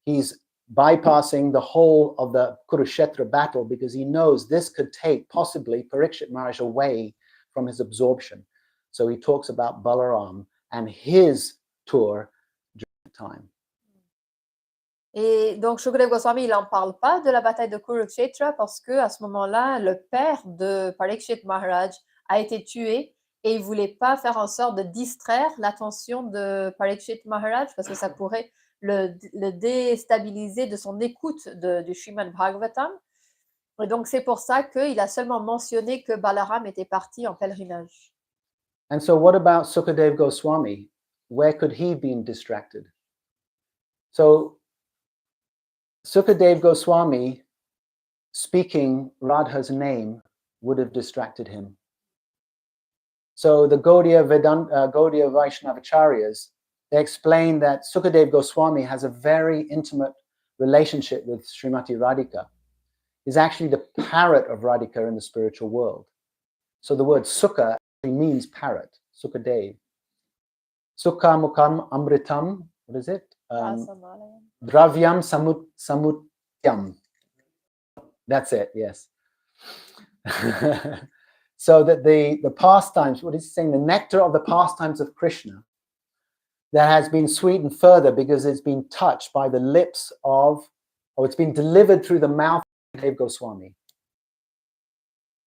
He's bypassing the whole of the Kurukshetra battle because he knows this could take possibly Parikshit Maharaj away from his absorption. So he talks about Balaram and his tour during the time.
Et donc, Sukadev Goswami, il n'en parle pas de la bataille de Kurukshetra parce qu'à ce moment-là, le père de Parikshit Maharaj a été tué et il ne voulait pas faire en sorte de distraire l'attention de Parikshit Maharaj parce que ça pourrait le déstabiliser de son écoute du Srimad Bhagavatam. Et donc, c'est pour ça qu'il a seulement mentionné que Balaram était parti en pèlerinage.
And so what about Sukadev Goswami? Where could he be distracted? So Sukadev Goswami speaking Radha's name would have distracted him. So the Gaudiya Vaishnavacharyas, they explain that Sukadev Goswami has a very intimate relationship with Srimati Radhika. He's actually the parrot of Radhika in the spiritual world. So the word Sukha actually means parrot, Sukadev. Sukha Mukam Amritam, what is it? Dravyam Samutyam. That's it, yes. So that the pastimes, what is he saying? The nectar of the pastimes of Krishna that has been sweetened further because it's been touched by the lips of, or it's been delivered through the mouth of Dev Goswami.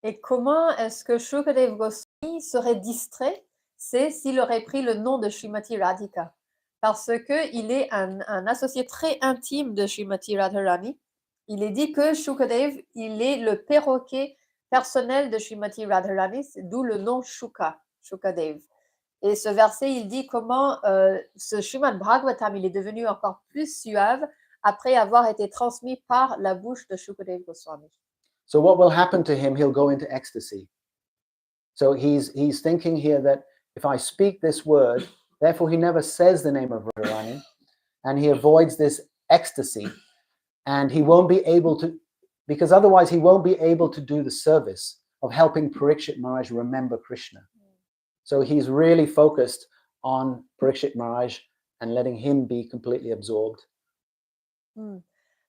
Et comment est-ce que Shukadev Goswami serait distrait? C'est s'il aurait pris le nom de Srimati Radhika. Parce qu'il est un associé très intime de Srimati Radharani. Il est dit que Shukadev, il est le perroquet personnel de Srimati Radharani, d'où le nom Shukadev. Et ce verset, il dit comment ce Srimad Bhagavatam, il est devenu encore plus suave après avoir été transmis par la bouche de Shukadev Goswami.
So what will happen to him? He'll go into ecstasy. So he's thinking here that if I speak this word, therefore he never says the name of Radharani, and he avoids this ecstasy, and he won't be able to, because otherwise he won't be able to do the service of helping Parikshit Maharaj remember Krishna. So he's really focused on Parikshit Maharaj and letting him be completely absorbed.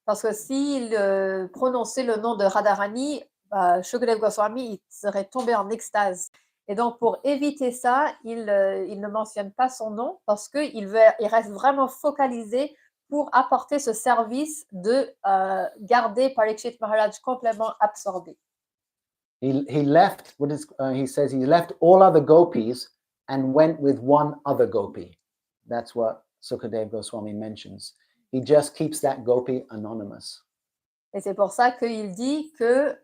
Parce que s'il prononçait le nom de Radharani, Shukadev Goswami il serait tombé en extase. Et donc, pour éviter ça, il ne mentionne pas son nom parce qu'il reste vraiment focalisé pour apporter ce service de garder Parikshit Maharaj complètement absorbé.
He left, he says he left all other gopis and went with one other gopi. That's what Sukadev Goswami mentions. He just keeps that gopi anonymous.
Et c'est pour ça qu'il dit que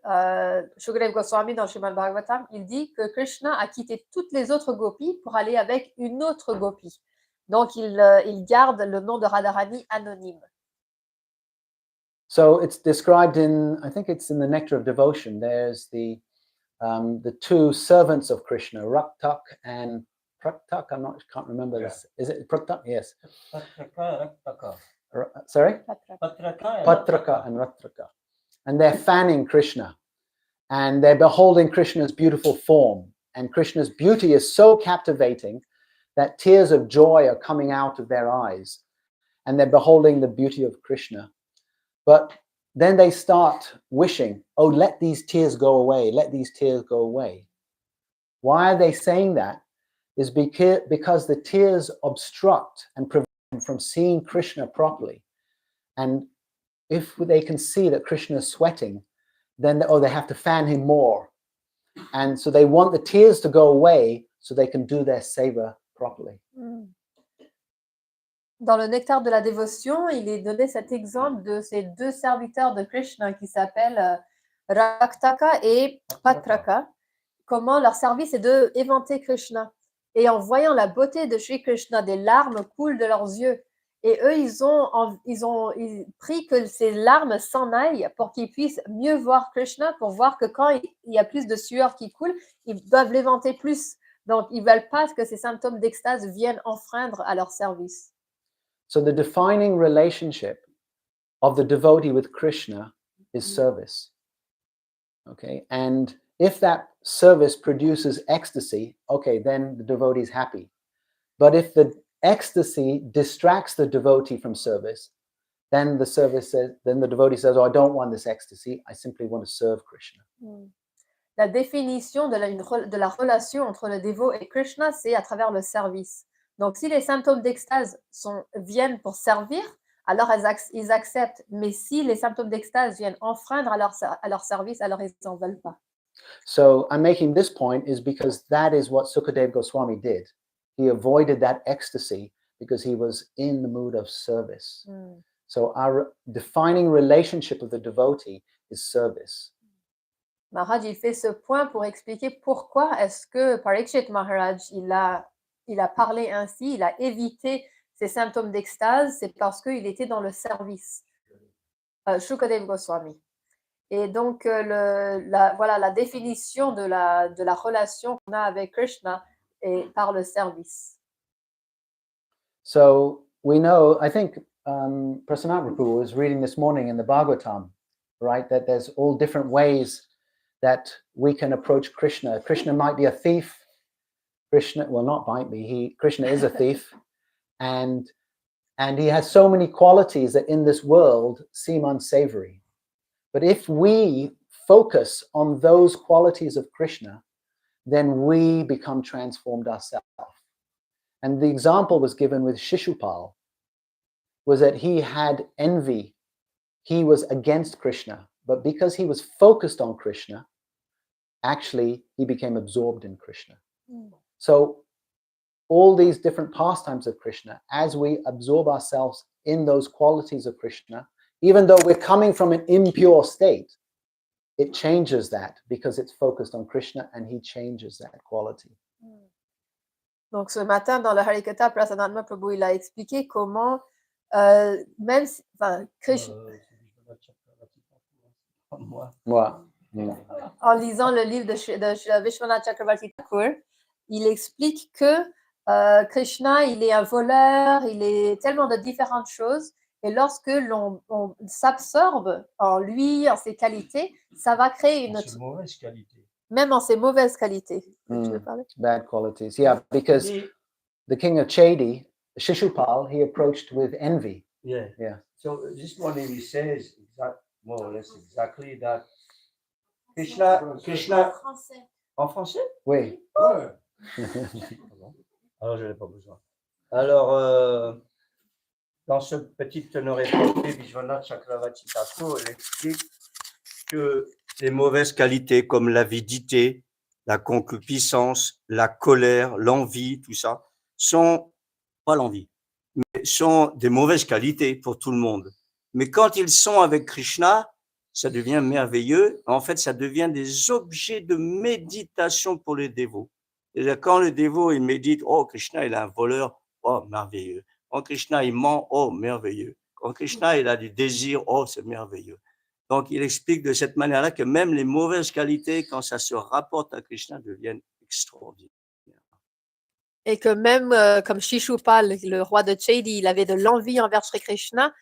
Shukadev Goswami dans Srimad Bhagavatam, il dit que Krishna a quitté toutes les autres gopis pour aller avec une autre gopi. Donc il garde le nom de Radharani anonyme.
So it's described in, I think it's in the Nectar of Devotion. There's the two servants of Krishna, Raktak and Praktak. Can't remember this. Is it Praktak? Yes. Sorry? Patraka and Ratraka. And they're fanning Krishna. And they're beholding Krishna's beautiful form. And Krishna's beauty is so captivating that tears of joy are coming out of their eyes. And they're beholding the beauty of Krishna. But then they start wishing, oh, let these tears go away. Let these tears go away. Why are they saying that? Is because the tears obstruct and prevent them from seeing Krishna properly. And if they can see that Krishna is sweating, then they have to fan him more. And so they want the tears to go away so they can do their seva properly.
Dans le Nectar de la dévotion, il est donné cet exemple de ces deux serviteurs de Krishna qui s'appellent Raktaka et Patraka. Comment leur service est de éventer Krishna. Et en voyant la beauté de Shri Krishna, des larmes coulent de leurs yeux. Et eux, ils ont pris que ces larmes s'en aillent pour qu'ils puissent mieux voir Krishna, pour voir que quand il y a plus de sueur qui coule, ils doivent l'éventer plus. Donc, ils ne veulent pas que ces symptômes d'extase viennent enfreindre à leur service.
So the defining relationship of the devotee with Krishna is service. Okay, and if that service produces ecstasy, okay, then the devotee is happy. But if the ecstasy distracts the devotee from service, then the devotee says, oh, I don't want this ecstasy, I simply want to serve Krishna.
La définition de la relation entre le dévot et Krishna, c'est à travers le service. Donc, si les symptômes d'extase viennent pour servir, alors ils acceptent. Mais si les symptômes d'extase viennent enfreindre à leur service, alors ils n'en veulent pas.
So I'm making this point is because that is what Sukadev Goswami did. He avoided that ecstasy because he was in the mood of service. So our defining relationship of the devotee is service.
Maharaj, il fait ce point pour expliquer pourquoi est-ce que Parikshit Maharaj, il a parlé ainsi, il a évité ces symptômes d'extase, c'est parce qu'il était dans le service. Shukadev Goswami. Et donc, la définition de la relation qu'on a avec Krishna, et par le service.
So we know, I think Prasanna Prabhu was reading this morning in the Bhagavatam, right, that there's all different ways that we can approach Krishna. Krishna might be a thief. Krishna, well, not might be, Krishna is a thief. And he has so many qualities that in this world seem unsavory. But if we focus on those qualities of Krishna, then we become transformed ourselves. And the example was given with Shishupal, was that he had envy. He was against Krishna. But because he was focused on Krishna, actually he became absorbed in Krishna. So all these different pastimes of Krishna, as we absorb ourselves in those qualities of Krishna, even though we're coming from an impure state, it changes that because it's focused on Krishna and he changes that quality.
Donc ce matin dans le Harikatha, Prasanna Prabhu il a expliqué comment même si, Krishna, en lisant le livre de Vishwanath Chakravarti Thakur, il explique que Krishna, il est un voleur, il est tellement de différentes choses, et lorsque on s'absorbe en lui, en ses qualités, ça va créer une autre...
mauvaise qualité.
Même en ses mauvaises qualités. Tu veux parler?
Bad qualities, yeah, because the king of Chedi, Shishupal, he approached with envy.
Yeah. So this morning he says more or less exactly that Krishna en français?
Oui.
Ouais. Alors je n'ai pas besoin. Alors dans ce petit honoré porté, Vishwanath Chakravarti Thakur explique que les mauvaises qualités comme l'avidité, la concupiscence, la colère, l'envie, tout ça, sont pas l'envie, mais sont des mauvaises qualités pour tout le monde. Mais quand ils sont avec Krishna, ça devient merveilleux. En fait, ça devient des objets de méditation pour les dévots. C'est-à-dire, quand le dévot, il médite, oh, Krishna, il est un voleur, oh, merveilleux. Quand Krishna, il ment, oh, merveilleux. Quand Krishna, il a du désir, oh, c'est merveilleux. Donc, il explique de cette manière-là que même les mauvaises qualités, quand ça se rapporte à Krishna, deviennent extraordinaires.
Et que même comme Shishupal, le roi de Chedi, il avait de l'envie envers Sri Krishna,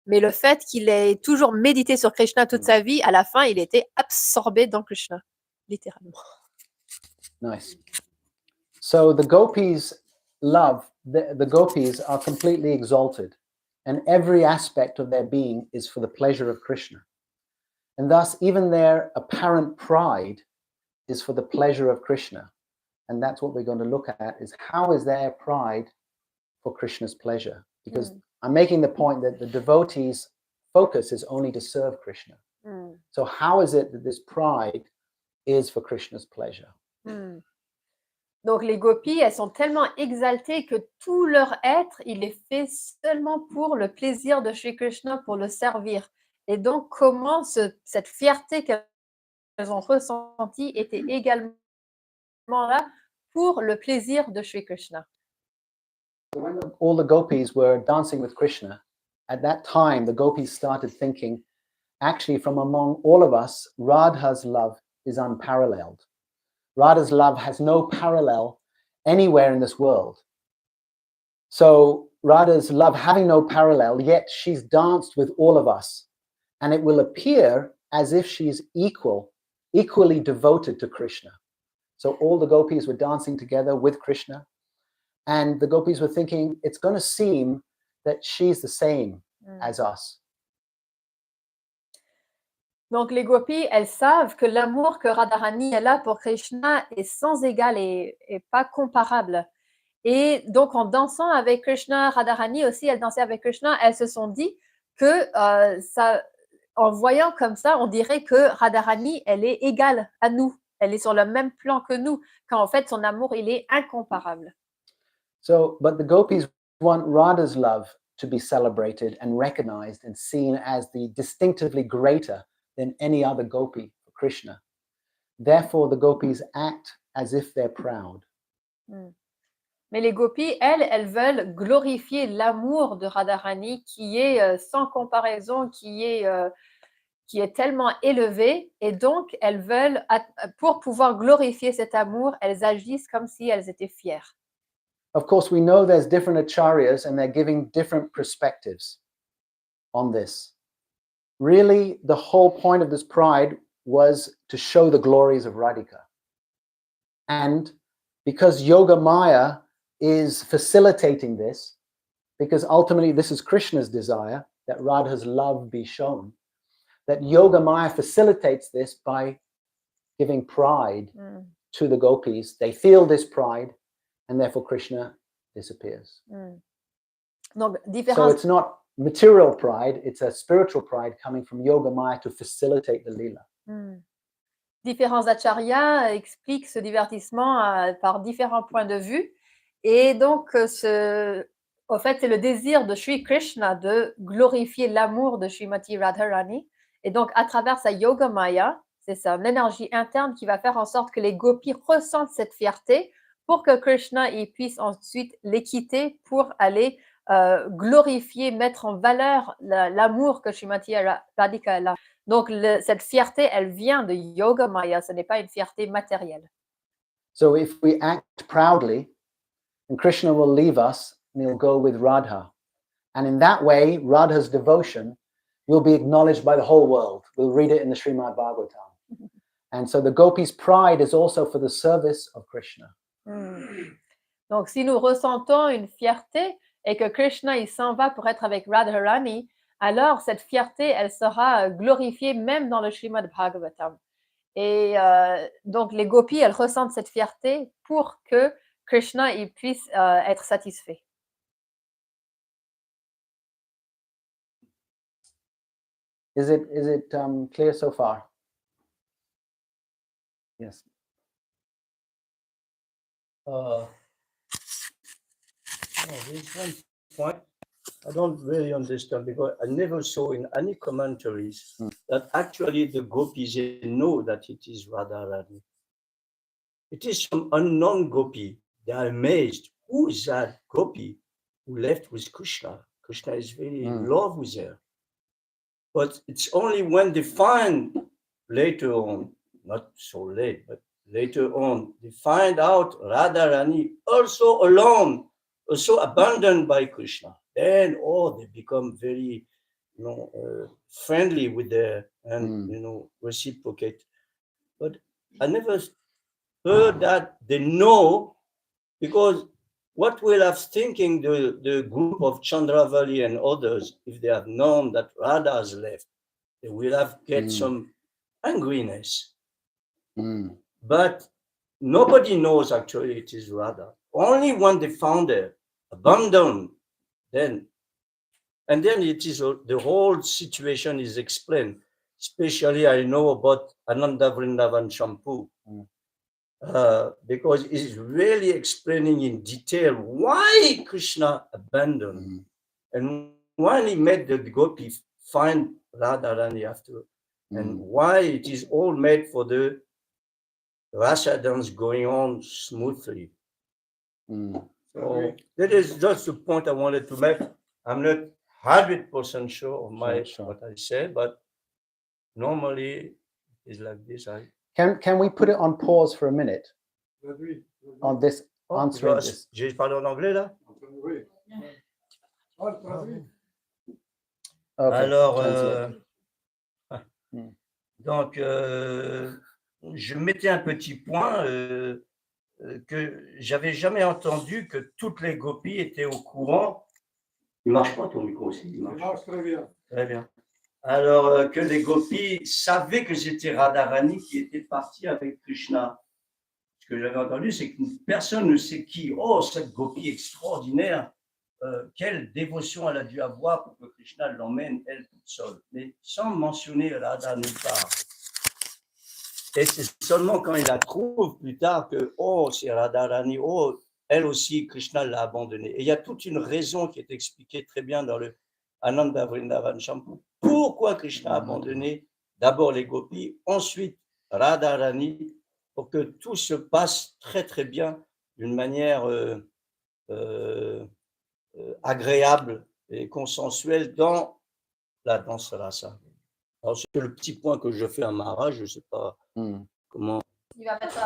mais le fait qu'il ait toujours médité sur Krishna toute sa vie, à la fin, il était absorbé dans Krishna, littéralement.
Nice. So the gopis love, the gopis are completely exalted, and every aspect of their being is for the pleasure of Krishna. And thus, even their apparent pride is for the pleasure of Krishna. And that's what we're going to look at, is how is their pride for Krishna's pleasure? Because I'm making the point that the devotees' focus is only to serve Krishna. So how is it that this pride is for Krishna's pleasure?
Donc les gopis, elles sont tellement exaltées que tout leur être, il est fait seulement pour le plaisir de Shri Krishna, pour le servir. Et donc comment cette fierté qu'elles ont ressentie était également là pour le plaisir de Shri Krishna.
When all the gopis were dancing with Krishna, at that time the gopis started thinking, actually from among all of us, Radha's love is unparalleled. Radha's love has no parallel anywhere in this world. So Radha's love having no parallel, yet she's danced with all of us. And it will appear as if she's equally devoted to Krishna. So all the gopis were dancing together with Krishna. And the gopis were thinking, it's going to seem that she's the same as us.
Donc les gopis, elles savent que l'amour que Radharani elle a pour Krishna est sans égal et pas comparable. Et donc en dansant avec Krishna, Radharani aussi, elle dansait avec Krishna, elles se sont dit que en voyant comme ça, on dirait que Radharani, elle est égale à nous. Elle est sur le même plan que nous, quand en fait son amour, il est incomparable.
So, but the gopis want Radha's love to be celebrated and recognized and seen as the distinctively greater than any other gopi for Krishna. Therefore, the gopis act as if they're proud.
Mais les gopis, elles veulent glorifier l'amour de Radharani qui est sans comparaison, qui qui est tellement élevé, et donc elles veulent, pour pouvoir glorifier cet amour, elles agissent comme si elles étaient fières.
Of course, we know there's different acharyas and they're giving different perspectives on this. Really, the whole point of this pride was to show the glories of Radhika. And because Yoga Maya is facilitating this, because ultimately this is Krishna's desire, that Radha's love be shown, that Yoga Maya facilitates this by giving pride to the gopis. They feel this pride, and therefore Krishna disappears.
Donc,
So
différence.
it's not material pride, it's a spiritual pride coming from Yoga Maya to facilitate the lila.
Différents acharyas expliquent ce divertissement par différents points de vue. Et donc, au fait, c'est le désir de Sri Krishna de glorifier l'amour de Srimati Radharani. Et donc, à travers sa Yoga Maya, c'est son énergie interne qui va faire en sorte que les gopis ressentent cette fierté pour que Krishna il puisse ensuite les quitter pour aller glorifier, mettre en valeur l'amour que Srimati Radhika a. Donc, cette fierté, elle vient de Yoga Maya, ce n'est pas une fierté matérielle.
So if we act proudly, then Krishna will leave us and he'll go with Radha. And in that way, Radha's devotion will be acknowledged by the whole world. We'll read it in the Srimad Bhagavatam. And so the gopis' pride is also for the service of Krishna.
Donc, si nous ressentons une fierté et que Krishna il s'en va pour être avec Radharani, alors cette fierté, elle sera glorifiée même dans le Srimad Bhagavatam. Et donc, les gopis, elles ressentent cette fierté pour que Krishna il puisse être satisfait.
Is it clear so far? Yes.
There's one point I don't really understand, because I never saw in any commentaries that actually the gopis know that it is Radharani. It is some unknown gopi. They are amazed. Who is that gopi who left with Krishna? Krishna is very in love with her. But it's only when they find later on, not so late, but later on, they find out Radharani also alone, also abandoned by Krishna. Then, they become very, friendly with her and, reciprocate. But I never heard that they know, because what will have thinking the group of Chandravali and others, if they have known that Radha has left, they will have get some angriness. But nobody knows actually it is Radha. Only when they found her abandoned, then it is the whole situation is explained. Especially I know about Ananda Vrindavan Shampoo. Because it's really explaining in detail why Krishna abandoned and why he made the gopi find Radharani after, and why it is all made for the rasa dance going on smoothly. So that is just the point I wanted to make. I'm not 100% sure of what I said, but normally it's like this.
Can we put it on pause for a minute? On this answering this.
J'ai parlé en anglais là?
Okay,
alors, donc, je mettais un petit point que j'avais jamais entendu que toutes les gopis étaient au courant. Il marche pas ton micro aussi? Il marche très bien. Très bien. Alors, que les gopis savaient que c'était Radharani qui était parti avec Krishna. Ce que j'avais entendu, c'est que personne ne sait qui. Oh, cette gopi extraordinaire, quelle dévotion elle a dû avoir pour que Krishna l'emmène, elle toute seule. Mais sans mentionner Radha nulle part. Et c'est seulement quand il la trouve plus tard que, c'est Radharani, elle aussi, Krishna l'a abandonnée. Et il y a toute une raison qui est expliquée très bien dans le Ananda Vrindavan Shampoo. Pourquoi Krishna a abandonné d'abord les gopis, ensuite Radharani, pour que tout se passe très très bien d'une manière agréable et consensuelle dans la danse rasa. Alors, c'est le petit point que je fais à maharaj, je ne sais pas
Mm.
comment.
Il va mettre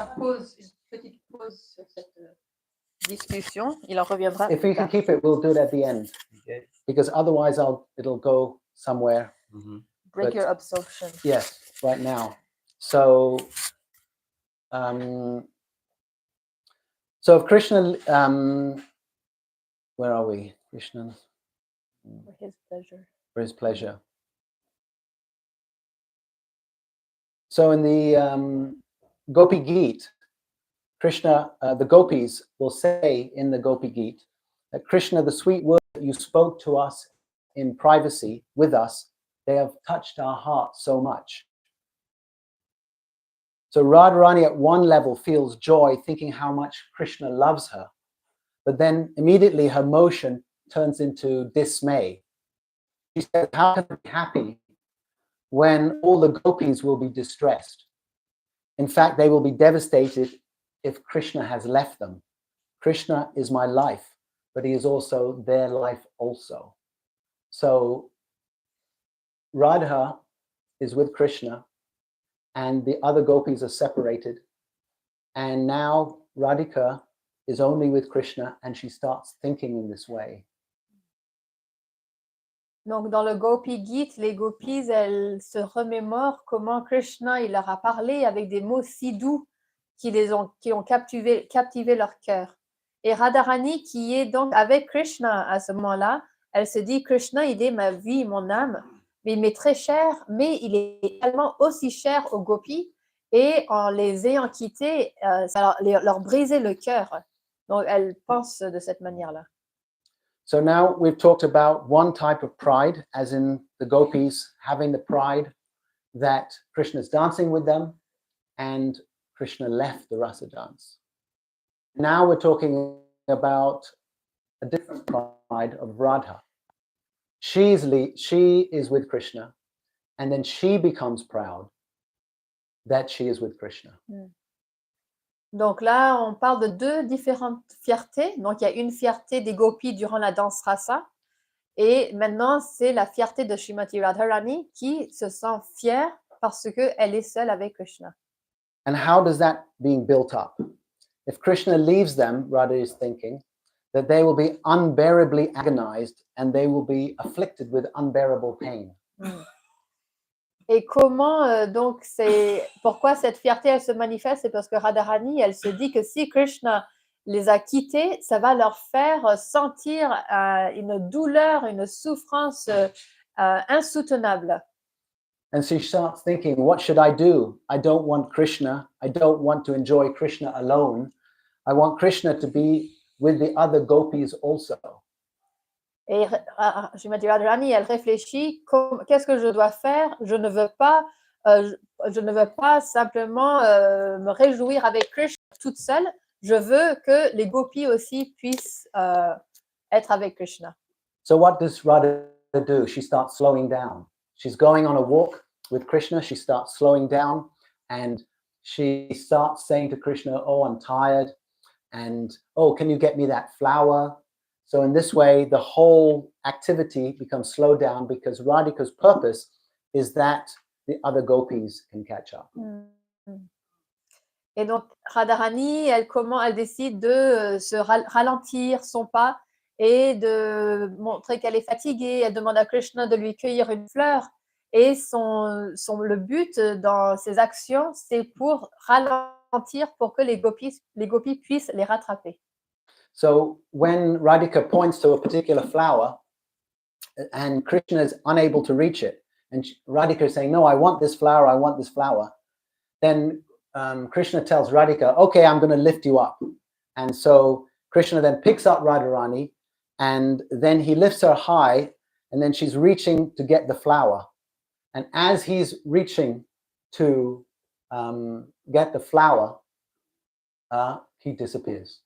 une petite pause sur cette discussion. Il en reviendra
If
plus
we can
tard.
keep it, we'll do it at the end,
Okay.
because otherwise it'll go somewhere.
Mhm.
Break
but-
your absorption.
Yes, right now. So if Krishna, where are we? Krishna,
For his pleasure.
for his pleasure. So in the Gopi Geet, Krishna, the gopis will say in the Gopi Geet that Krishna, the sweet word that you spoke to us in privacy with us, they have touched our hearts so much. So Radharani at one level feels joy thinking how much Krishna loves her, but then immediately her motion turns into dismay. She says, how can I be happy when all the gopis will be distressed? In fact, they will be devastated if Krishna has left them. Krishna is my life, but he is also their life also. So Radha is with Krishna and the other gopis are separated. And now Radhika is only with Krishna and she starts thinking in this way.
Donc, dans le Gopi Geet, les gopis, elles se remémorent comment Krishna, il leur a parlé avec des mots si doux qui ont captivé leur cœur. Et Radharani, qui est donc avec Krishna à ce moment-là, elle se dit, Krishna, il est ma vie, mon âme, mais il m'est très cher, mais il est également aussi cher aux gopis, et en les ayant quittés, ça leur brisait le cœur. Donc, elle pense de cette manière-là.
So now we've talked about one type of pride, as in the gopis having the pride that Krishna is dancing with them and Krishna left the rasa dance. Now we're talking about a different pride of Radha. She is with Krishna and then she becomes proud that she is with Krishna.
Donc là, on parle de deux différentes fiertés. Donc, il y a une fierté des gopis durant la danse rasa. Et maintenant, c'est la fierté de Srimati Radharani qui se sent fière parce qu'elle est seule avec Krishna.
And how does that being built up? If Krishna leaves them, Radha is thinking that they will be unbearably agonized and they will be afflicted with unbearable pain.
Et comment, donc, pourquoi cette fierté, elle se manifeste? C'est parce que Radharani, elle se dit que si Krishna les a quittés, ça va leur faire sentir une douleur, une souffrance insoutenable.
And she starts thinking, what should I do? I don't want Krishna. I don't want to enjoy Krishna alone. I want Krishna to be with the other gopis also.
Et Srimati Radharani, elle réfléchit, qu'est-ce que je dois faire? Je ne veux pas simplement me réjouir avec Krishna toute seule. Je veux que les gopis aussi puissent être avec Krishna.
So what does Radha do? She starts slowing down. She's going on a walk with Krishna. She starts slowing down and she starts saying to Krishna, oh, I'm tired. And, oh, can you get me that flower? So in this way, the whole activity becomes slowed down because Radhika's purpose is that the other gopis can catch up.
Et donc, Radharani, elle décide de se ralentir son pas et de montrer qu'elle est fatiguée. Elle demande à Krishna de lui cueillir une fleur. Et le but dans ses actions, c'est pour ralentir pour que les gopis puissent les rattraper.
So when Radhika points to a particular flower and Krishna is unable to reach it, and Radhika is saying, no, I want this flower, then Krishna tells Radhika, okay, I'm going to lift you up. And so Krishna then picks up Radharani and then he lifts her high and then she's reaching to get the flower. And as he's reaching to get the flower, he disappears.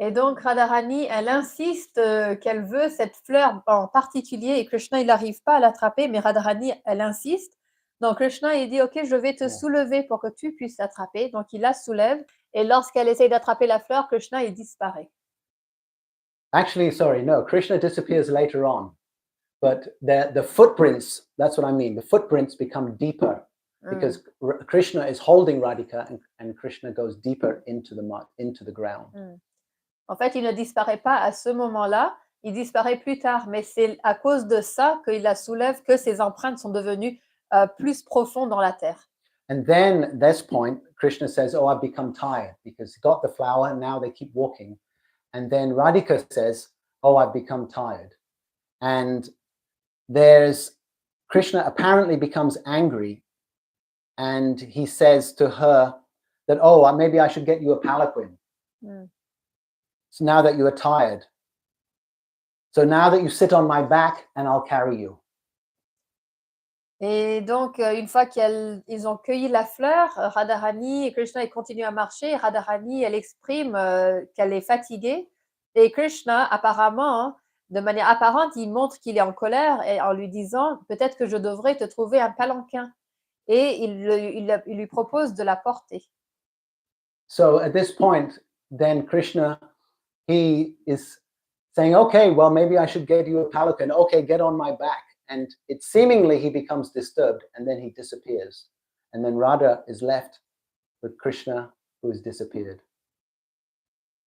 Et donc, Radharani, elle insiste qu'elle veut cette fleur en particulier et Krishna, il n'arrive pas à l'attraper, mais Radharani, elle insiste. Donc, Krishna, il dit, OK, je vais te soulever pour que tu puisses l'attraper. Donc, il la soulève et lorsqu'elle essaye d'attraper la fleur, Krishna, il disparaît.
Actually, sorry, no, Krishna disappears later on. but the footprints, that's what I mean, the footprints become deeper because Krishna is holding Radhika and Krishna goes deeper into the mud, into the ground.
En fait, il ne disparaît pas à ce moment-là, il disparaît plus tard, mais c'est à cause de ça qu'il la soulève que ses empreintes sont devenues plus profondes dans la terre.
And then at this point, Krishna says, oh, I've become tired because he got the flower and now they keep walking. And then Radhika says, oh, I've become tired. And Krishna apparently becomes angry and he says to her that, oh, maybe I should get you a palanquin. So now that you are tired. So now that you sit on my back and I'll carry you.
Et donc, une fois qu'ils ont cueilli la fleur, Radharani et Krishna, ils continuent à marcher. Radharani, elle exprime qu'elle est fatiguée. Et Krishna, apparemment, de manière apparente, il montre qu'il est en colère et en lui disant « Peut-être que je devrais te trouver un palanquin ». Et il lui propose de la porter.
So at this point, then Krishna, he is saying, okay, well, maybe I should get you a palanquin. Okay, get on my back. And it seemingly he becomes disturbed and then he disappears. And then Radha is left with Krishna who has disappeared.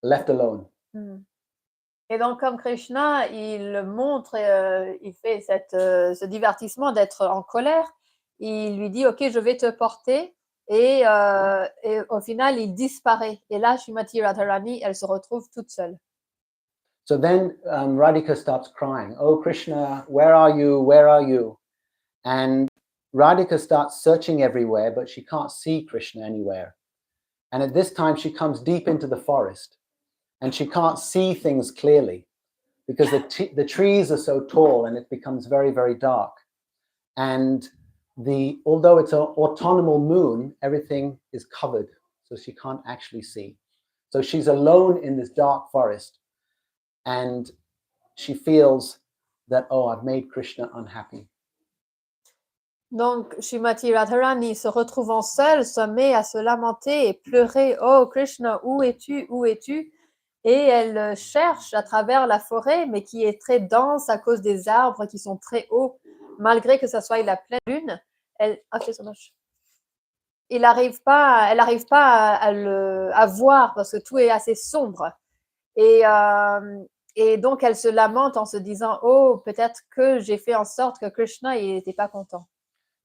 Left alone.
Et donc, comme Krishna, il montre, il fait ce divertissement d'être en colère, il lui dit, OK, je vais te porter. Et au final, il disparaît. Et là, Srimati Radharani, elle se retrouve toute seule.
So then Radhika starts crying, oh, Krishna, where are you? Where are you? And Radhika starts searching everywhere, but she can't see Krishna anywhere. And at this time, she comes deep into the forest and she can't see things clearly because the trees are so tall and it becomes very, very dark. And although it's an autumnal moon, everything is covered, so she can't actually see. So she's alone in this dark forest. And she feels that, oh, I've made Krishna unhappy.
Donc, Srimati Radharani, se retrouvant seule, se met à se lamenter et pleurer. Oh, Krishna, où es-tu? Où es-tu? Et elle cherche à travers la forêt, mais qui est très dense à cause des arbres qui sont très hauts. Malgré que ça soit la pleine lune, elle n'arrive pas à voir parce que tout est assez sombre. Et donc, elle se lamente en se disant, oh, peut-être que j'ai fait en sorte que Krishna n'était pas content.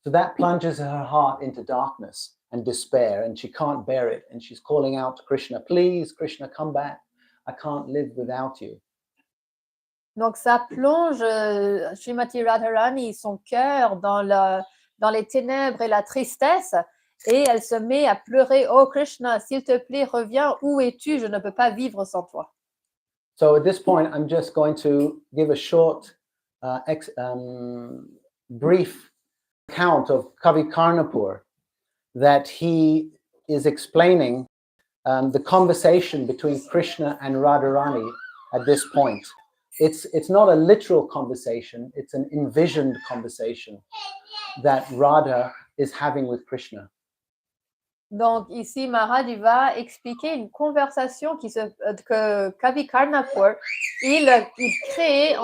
So that plunges her heart into darkness and despair, and she can't bear it. And she's calling out to Krishna, please, Krishna, come back. I can't live without you.
Donc, ça plonge Srimati Radharani, son cœur, dans les ténèbres et la tristesse. Et elle se met à pleurer, oh, Krishna, s'il te plaît, reviens. Où es-tu? Je ne peux pas vivre sans toi.
So at this point, I'm just going to give a short, brief account of Kavi Karnapur that he is explaining the conversation between Krishna and Radharani at this point. It's not a literal conversation, it's an envisioned conversation that Radha is having with Krishna.
Donc ici, Maharaj va expliquer une conversation que Kavi Karnapur, il crée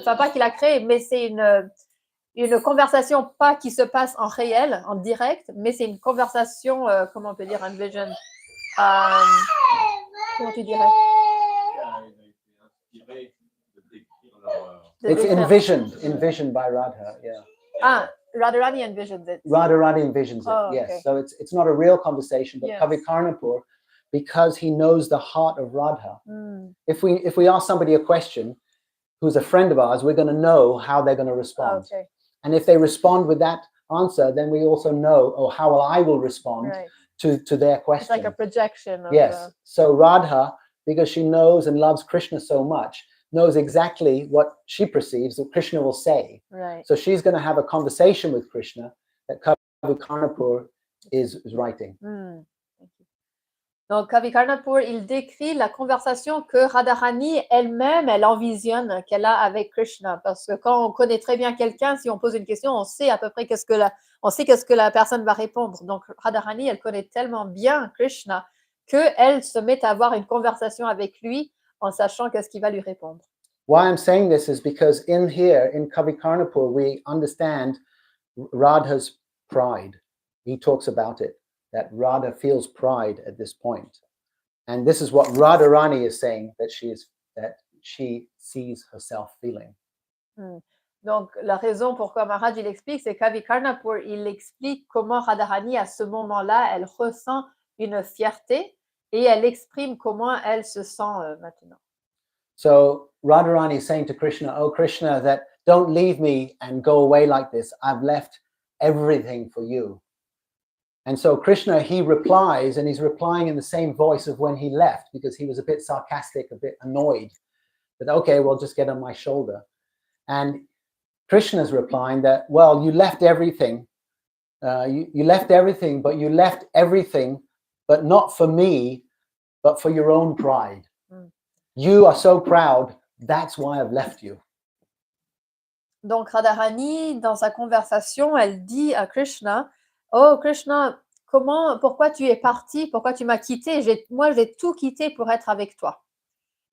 pas qu'il a créé, mais c'est une conversation pas qui se passe en réel, en direct, mais c'est une conversation, comment on peut dire, envision. Comment tu dirais?
It's envisioned by Radha, yeah.
Radharani envisions it.
Radharani envisions it,
Oh,
yes.
okay.
So it's not a real conversation, but
Yes.
Kavi Karnapur, because he knows the heart of Radha. If we ask somebody a question who's a friend of ours, we're going to know how they're going to respond.
Okay.
And if they respond with that answer, then we also know, how I will respond
Right.
to their question.
It's like a projection.
Yes. So Radha, because she knows and loves Krishna so much, knows exactly what she perceives that Krishna will say.
Right.
So she's going to have a conversation with Krishna that Kavi Karnapur is writing.
Donc, Kavi Karnapur, il décrit la conversation que Radharani elle-même, elle envisionne qu'elle a avec Krishna. Parce que quand on connaît très bien quelqu'un, si on pose une question, on sait à peu près qu'est-ce que la personne va répondre. Donc, Radharani, elle connaît tellement bien Krishna qu'elle se met à avoir une conversation avec lui en sachant qu'est-ce qu'il va lui répondre.
why I'm saying this is because in here, in Kavikarnapur, we understand Radha's pride. He talks about it, that Radha feels pride at this point. And this is what Radharani is saying, that she sees herself feeling.
Donc, la raison pourquoi Maharaj il explique, c'est qu'Avikarnapur, il explique comment Radharani, à ce moment-là, elle ressent une fierté et elle exprime comment elle se sent maintenant.
So Radharani is saying to Krishna, oh Krishna, that don't leave me and go away like this. I've left everything for you. And so Krishna, he replies, and he's replying in the same voice of when he left, because he was a bit sarcastic, a bit annoyed. That, okay, well, just get on my shoulder. And Krishna's replying that, well, you left everything. You left everything, but you left everything, but not for me, but for your own pride. You are so proud, that's why I've left you.
Donc Radharani, dans sa conversation, elle dit à Krishna, oh Krishna, pourquoi tu es parti, pourquoi tu m'as quitté? Moi, j'ai tout quitté pour être avec toi.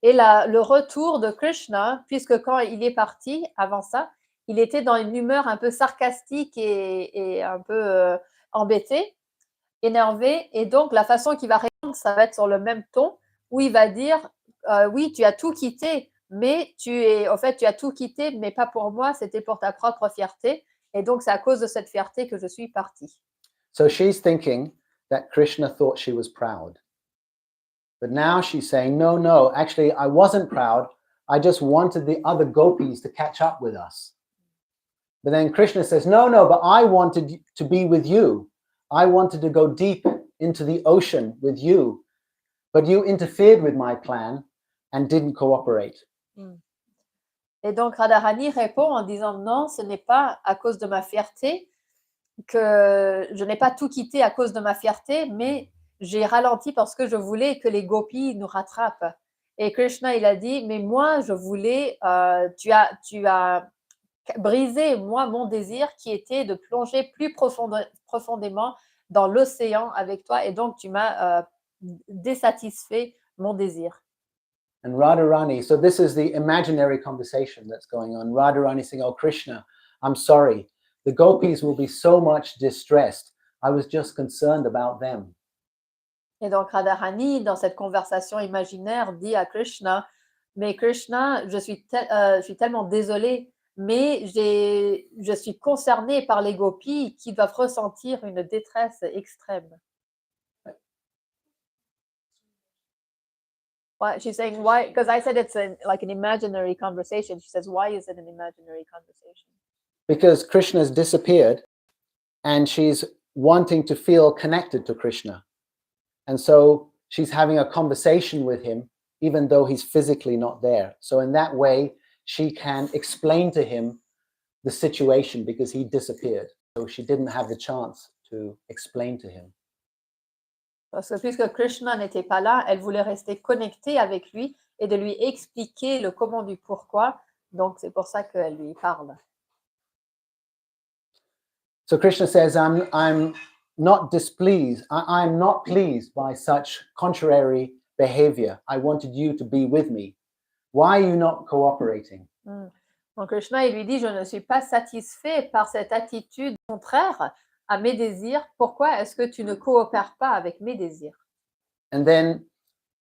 Et le retour de Krishna, puisque quand il est parti, avant ça, il était dans une humeur un peu sarcastique et un peu embêté, énervé. Et donc, la façon qu'il va répondre, ça va être sur le même ton, où il va dire, oui, tu as tout quitté, mais tu as tout quitté, mais pas pour moi, c'était pour ta propre fierté. Et donc, c'est à cause de cette fierté que je suis partie.
So she's thinking that Krishna thought she was proud. But now she's saying, no, actually, I wasn't proud. I just wanted the other gopis to catch up with us. But then Krishna says, no, but I wanted to be with you. I wanted to go deep into the ocean with you. But you interfered with my plan and didn't cooperate.
Et donc Radharani répond en disant, non, ce n'est pas à cause de ma fierté, que je n'ai pas tout quitté à cause de ma fierté, mais j'ai ralenti parce que je voulais que les gopis nous rattrapent. Et Krishna, il a dit, mais moi, je voulais, tu as brisé, moi, mon désir qui était de plonger plus profondément dans l'océan avec toi, et donc tu m'as désatisfait mon désir.
And Radharani, so this is the imaginary conversation that's going on. Radharani saying, oh, Krishna, I'm sorry. The gopis will be so much distressed. I was just concerned about them.
Et donc Radharani, dans cette conversation imaginaire, dit à Krishna, mais Krishna, je suis tellement désolée, mais je suis concernée par les gopis qui doivent ressentir une détresse extrême. Why, she's saying, why? Because I said it's like an imaginary conversation. She says, why is it an imaginary conversation?
Because Krishna's disappeared and she's wanting to feel connected to Krishna. And so she's having a conversation with him, even though he's physically not there. So in that way, she can explain to him the situation because he disappeared. So she didn't have the chance to explain to him.
Parce que puisque Krishna n'était pas là, elle voulait rester connectée avec lui et de lui expliquer le comment du pourquoi. Donc, c'est pour ça qu'elle lui parle.
So Krishna says, I'm not displeased. I'm not pleased by such contrary behavior. I wanted you to be with me. Why are you not cooperating?
Donc Krishna, il lui dit, je ne suis pas satisfait par cette attitude contraire à mes désirs. Pourquoi est-ce que tu ne coopères pas avec mes désirs?
And then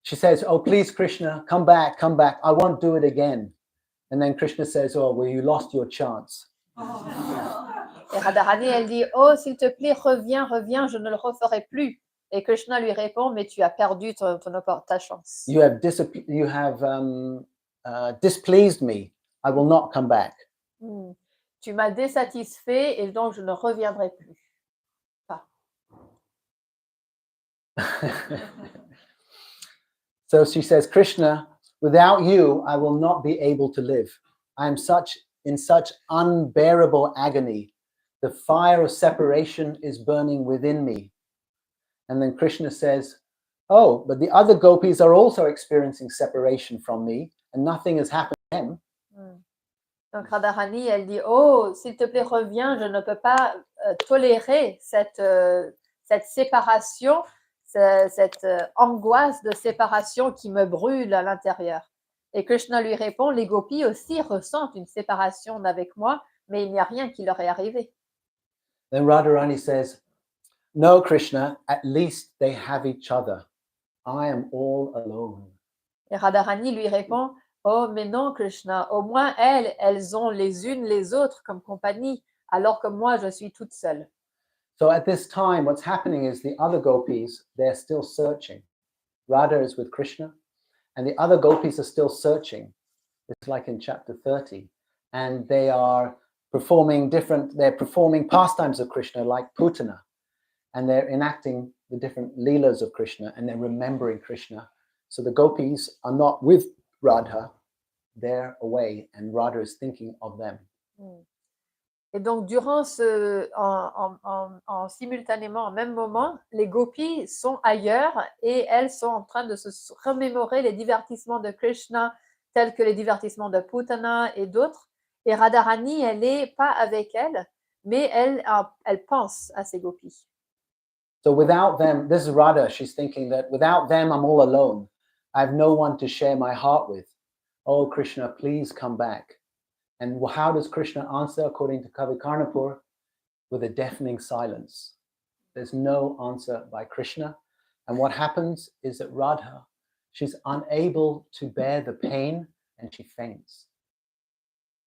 she says, oh, please, Krishna, come back. I won't do it again. And then Krishna says, oh, well, you lost your chance.
Et Radharani, elle dit, oh, s'il te plaît, reviens, je ne le referai plus. Et Krishna lui répond, mais tu as perdu ta chance.
You have displeased me. I will not come back.
Tu m'as désatisfait et donc je ne reviendrai plus.
So she says, Krishna, without you, I will not be able to live. I am in such unbearable agony. The fire of separation is burning within me. And then Krishna says, oh, but the other gopis are also experiencing separation from me, and nothing has happened to them.
Donc Radharani, elle dit, oh, s'il te plaît, reviens, je ne peux pas tolérer cette séparation, cette angoisse de séparation qui me brûle à l'intérieur. Et Krishna lui répond, les gopis aussi ressentent une séparation d'avec moi, mais il n'y a rien qui leur est arrivé.
Then Radharani says, no, Krishna, at least they have each other. I am all alone.
Et Radharani lui répond, oh mais non Krishna, au moins elles ont les unes les autres comme compagnie, alors que moi je suis toute seule.
So at this time, what's happening is the other gopis, they're still searching. Radha is with Krishna, and the other gopis are still searching. It's like in chapter 30. And they are they're performing pastimes of Krishna like Putana. And they're enacting the different leelas of Krishna, and they're remembering Krishna. So the gopis are not with Radha, they're away, and Radha is thinking of them.
Et donc, durant simultanément, en même moment, les gopis sont ailleurs et elles sont en train de se remémorer les divertissements de Krishna, tels que les divertissements de Putana et d'autres. Et Radharani, elle n'est pas avec elles, mais elle pense à ces gopis.
So without them, this is Radha, she's thinking that without them, I'm all alone. I have no one to share my heart with. Oh, Krishna, please come back. And how does Krishna answer according to Kavi Karnapur? With a deafening silence. There's no answer by Krishna. And what happens is that Radha, she's unable to bear the pain and she faints.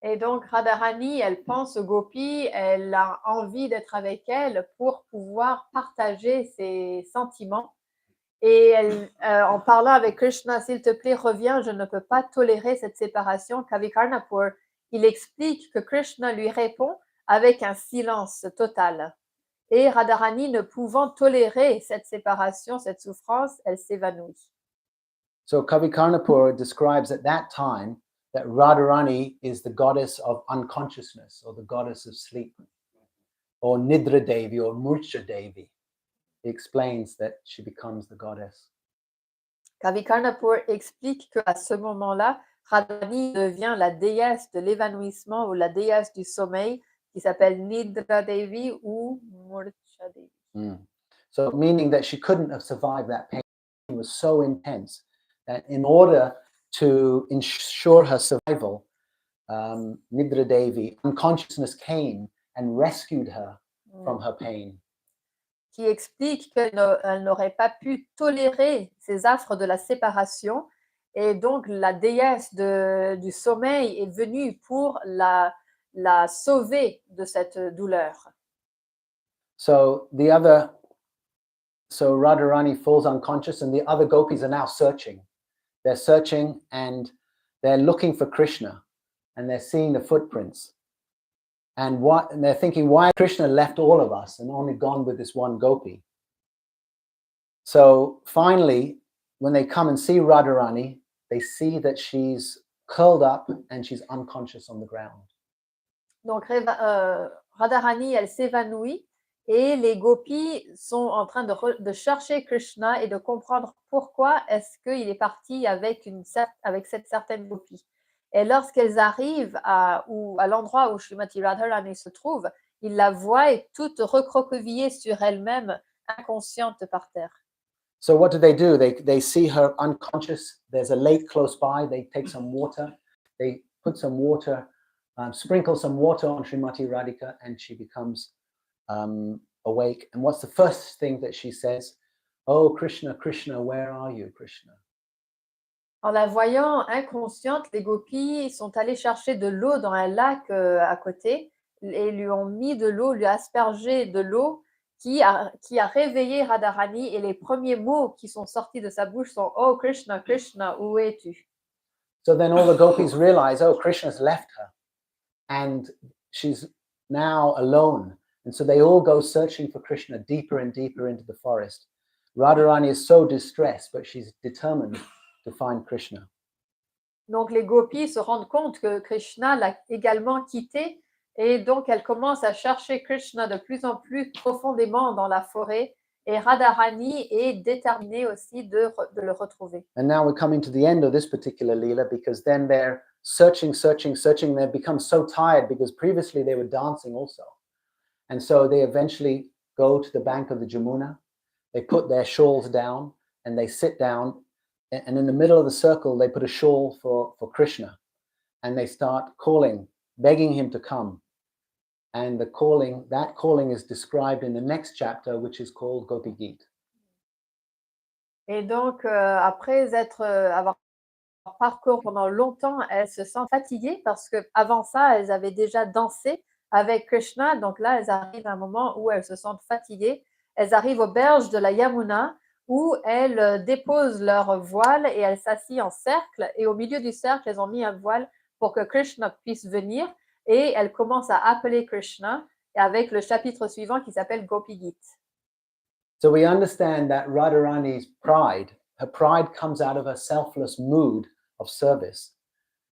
Et donc Radharani, elle pense aux gopis, elle a envie d'être avec elles pour pouvoir partager ses sentiments. Et elle, en parlant avec Krishna, s'il te plaît, reviens, je ne peux pas tolérer cette séparation. Kavi Karnapur, il explique que Krishna lui répond avec un silence total. Et Radharani, ne pouvant tolérer cette séparation, cette souffrance, elle s'évanouit.
So Kavi Karnapur describes at that time that Radharani is the goddess of unconsciousness, or the goddess of sleep, or Nidra Devi, or Murcha Devi. He explains that she becomes the goddess.
Kavi Karnapur explique qu'à ce moment-là, Radharani devient la déesse de l'évanouissement ou la déesse du sommeil qui s'appelle Nidra Devi ou Murcha Devi.
So meaning that she couldn't have survived that pain. It was so intense that in order to ensure her survival, Nidra Devi, unconsciousness came and rescued her from her pain.
Qui explique qu'elle n'aurait pas pu tolérer ces affres de la séparation. Et donc, la déesse du sommeil est venue pour la sauver de cette douleur.
So Radharani falls unconscious, and the other gopis are now searching. They're searching and they're looking for Krishna, and they're seeing the footprints. And they're thinking, why Krishna left all of us and only gone with this one gopi? So finally, when they come and see Radharani, they see that she's curled up and she's unconscious on the ground.
Donc, Radharani, elle s'évanouit et les gopis sont en train de chercher Krishna et de comprendre pourquoi est-ce qu'il est parti avec cette certaine gopie. Et lorsqu'elles arrivent à l'endroit où Srimati Radharani se trouve, ils la voient toute recroquevillée sur elle-même, inconsciente par terre.
So what do? They see her unconscious. There's a lake close by. They take some water. They put some water, sprinkle some water on Srimati Radhika, and she becomes awake. And what's the first thing that she says? Oh, Krishna, Krishna, where are you, Krishna?
En la voyant inconsciente, les gopis sont allés chercher de l'eau dans un lac à côté et lui ont mis de l'eau, lui aspergé de l'eau qui a réveillé Radharani, et les premiers mots qui sont sortis de sa bouche sont « Oh Krishna, Krishna, où es-tu »
So then all the gopis realize, oh, Krishna's left her and she's now alone. And so they all go searching for Krishna deeper and deeper into the forest. Radharani is so distressed, but she's determined to find Krishna.
Donc les gopis se rendent compte que Krishna l'a également quitté, et donc elle commence à chercher Krishna de plus en plus profondément dans la forêt, et Radharani est déterminée aussi de le retrouver.
And now we're coming to the end of this particular Leela, because then they're searching. They become so tired because previously they were dancing also. And so they eventually go to the bank of the Jamuna. They put their shawls down and they sit down and in the middle of the circle, they put a shawl for Krishna, and they start calling, begging him to come. And that calling is described in the next chapter, which is called Gopi Gita.
Et donc, après avoir parcouru pendant longtemps, elles se sentent fatiguées parce qu'avant ça, elles avaient déjà dansé avec Krishna. Donc là, elles arrivent à un moment où elles se sentent fatiguées. Elles arrivent aux berges de la Yamuna où elles déposent leur voile et elles s'assient en cercle. Et au milieu du cercle, elles ont mis un voile pour que Krishna puisse venir. Et elles commencent à appeler Krishna avec le chapitre suivant qui s'appelle Gopi Gita.
So we understand that Radharani's pride, her pride comes out of a selfless mood of service.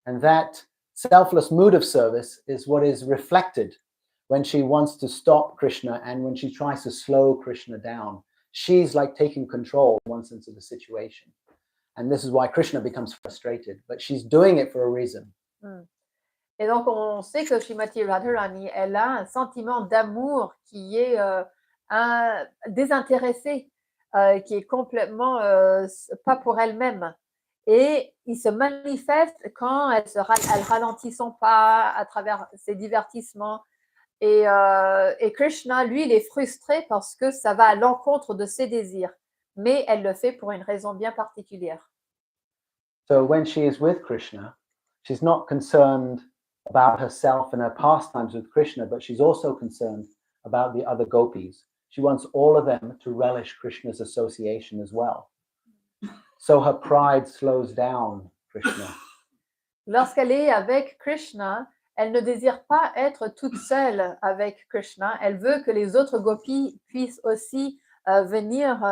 And that selfless mood of service is what is reflected when she wants to stop Krishna and when she tries to slow Krishna down. She's like taking control in one sense of the situation. And this is why Krishna becomes frustrated. But she's doing it for a reason.
Et donc, on sait que Srimati Radharani, elle a un sentiment d'amour qui est désintéressé, qui est complètement pas pour elle-même. Et il se manifeste quand elle ralentit son pas à travers ses divertissements. Et Krishna, lui, il est frustré parce que ça va à l'encontre de ses désirs. Mais elle le fait pour une raison bien particulière.
So when she is with Krishna, she's not concerned about herself and her pastimes with Krishna, but she's also concerned about the other gopis. She wants all of them to relish Krishna's association as well. So her pride slows down Krishna.
Lorsqu'elle est avec Krishna, elle ne désire pas être toute seule avec Krishna. Elle veut que les autres gopis puissent aussi venir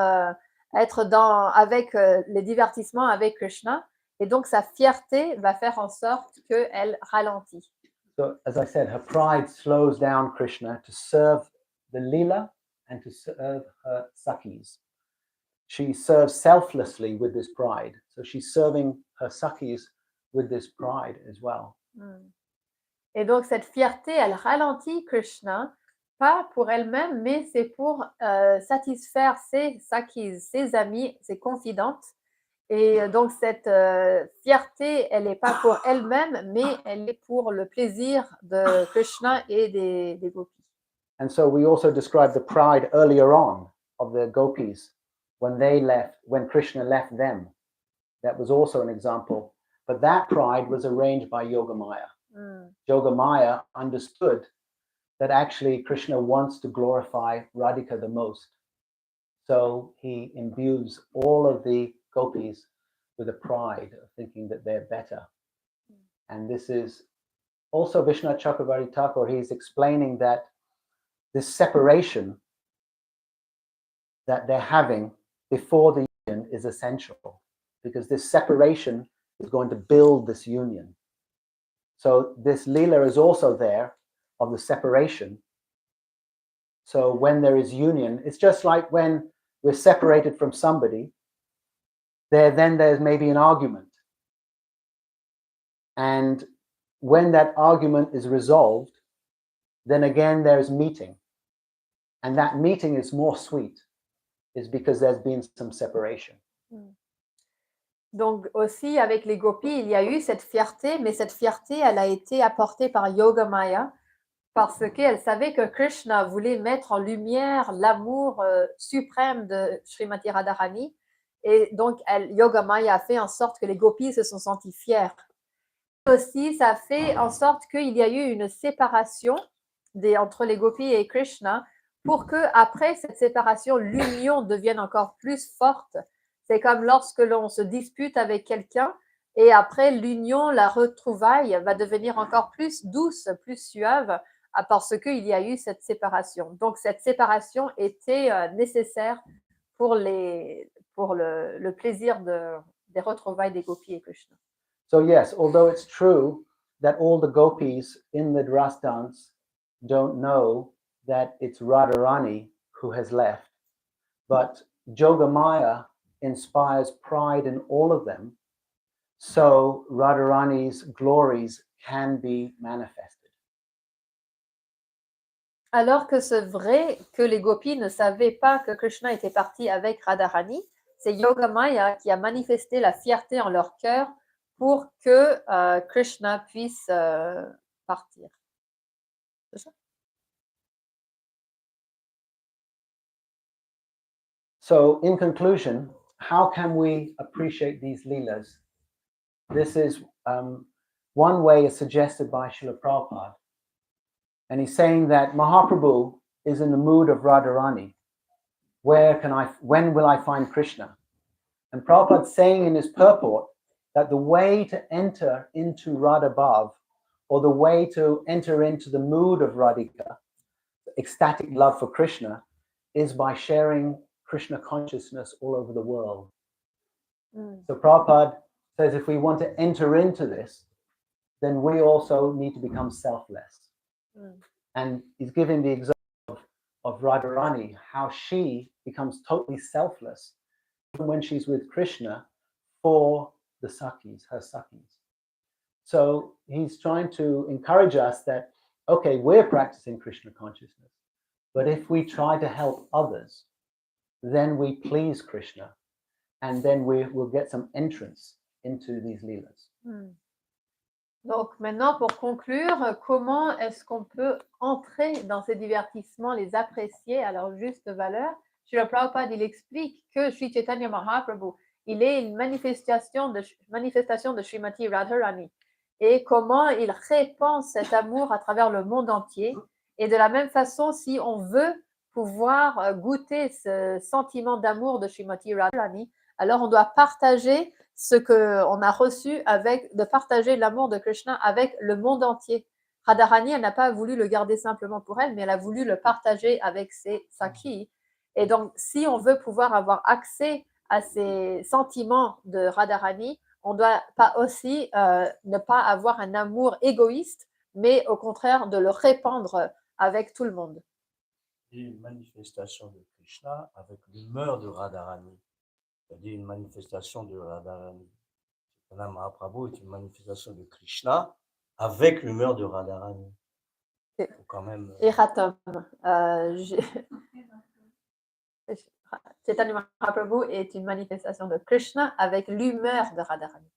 être avec les divertissements avec Krishna. Et donc, sa fierté va faire en sorte qu'elle ralentit.
So, as I said, her pride slows down Krishna to serve the lila and to serve her sakhis. She serves selflessly with this pride. So she's serving her sakhis with this pride as well.
Et donc, cette fierté, elle ralentit Krishna, pas pour elle-même, mais c'est pour satisfaire ses sakhis, ses amis, ses confidentes. Et donc, cette fierté, elle n'est pas pour elle-même, mais elle est pour le plaisir de Krishna et des gopis.
And so we also described the pride earlier on of the gopis when Krishna left them. That was also an example. But that pride was arranged by Yogamaya. Yogamaya understood that actually Krishna wants to glorify Radhika the most. So he imbues all of the gopis with a pride of thinking that they're better. And this is also Vishnu Chakravarti Thakur, he's explaining that this separation that they're having before the union is essential, because this separation is going to build this union. So this lila is also there of the separation. So when there is union, it's just like when we're separated from somebody, then there's maybe an argument. And when that argument is resolved, then again there's meeting. And that meeting is more sweet, is because there's been some separation.
Donc aussi avec les gopis, il y a eu cette fierté, mais cette fierté, elle a été apportée par Yogamaya parce qu'elle savait que Krishna voulait mettre en lumière l'amour suprême de Srimati Radharani. Et donc, Yogamaya a fait en sorte que les gopis se sont sentis fiers. Aussi, ça a fait en sorte qu'il y a eu une séparation entre les gopis et Krishna pour que après cette séparation, l'union devienne encore plus forte. C'est comme lorsque l'on se dispute avec quelqu'un et après l'union, la retrouvaille va devenir encore plus douce, plus suave parce qu'il y a eu cette séparation. Donc, cette séparation était nécessaire pour le plaisir des retrouvailles des gopis et Krishna.
So yes, although it's true that all the gopis in the Ras dance don't know that it's Radharani who has left, but Yogamaya inspires pride in all of them, so Radharani's glories can be manifested.
Alors que c'est vrai que les gopis ne savaient pas que Krishna était parti avec Radharani, c'est Yoga Maya qui a manifesté la fierté en leur cœur pour que Krishna puisse partir. C'est ça?
So, in conclusion, how can we appreciate these leelas? This is one way is suggested by Srila Prabhupada. And he's saying that Mahaprabhu is in the mood of Radharani. When will I find Krishna? And Prabhupada's saying in his purport that the way to enter into Radha Bhav, or the way to enter into the mood of Radhika, ecstatic love for Krishna, is by sharing Krishna consciousness all over the world. So Prabhupada says if we want to enter into this, then we also need to become selfless. And he's giving the example of Radharani, how she becomes totally selfless when she's with Krishna for the Sakhis, her Sakhis. So he's trying to encourage us that, okay, we're practicing Krishna consciousness, but if we try to help others, then we please Krishna, and then we'll get some entrance into these leelas.
Donc maintenant, pour conclure, comment est-ce qu'on peut entrer dans ces divertissements, les apprécier à leur juste valeur? Srila Prabhupada, il explique que Sri Chaitanya Mahaprabhu, il est une manifestation de Srimati Radharani, et comment il répand cet amour à travers le monde entier. Et de la même façon, si on veut pouvoir goûter ce sentiment d'amour de Srimati Radharani, alors on doit partager ce qu'on a reçu de partager l'amour de Krishna avec le monde entier. Radharani, elle n'a pas voulu le garder simplement pour elle, mais elle a voulu le partager avec ses sakhis. Et donc, si on veut pouvoir avoir accès à ces sentiments de Radharani, on ne doit pas aussi ne pas avoir un amour égoïste, mais au contraire de le répandre avec tout le monde.
Une manifestation de Krishna avec l'humeur de Radharani. C'est-à-dire une manifestation de Radharani. Mahaprabhu est une manifestation de Krishna avec l'humeur de Radharani. Quand même.
Et Ratam. Chaitanya Mahaprabhu est une manifestation de Krishna avec l'humeur de Radharani.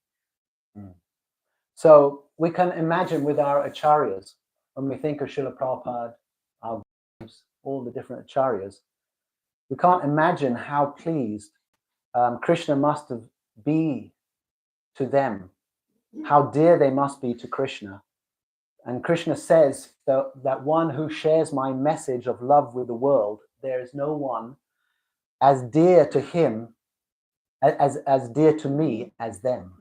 So we can imagine with our acharyas, when we think of Srila Prabhupada, our gurus, all the different acharyas, we can't imagine how pleased Krishna must be to them, how dear they must be to Krishna. And Krishna says that one who shares my message of love with the world, there is no one as dear to him, as dear to me as them.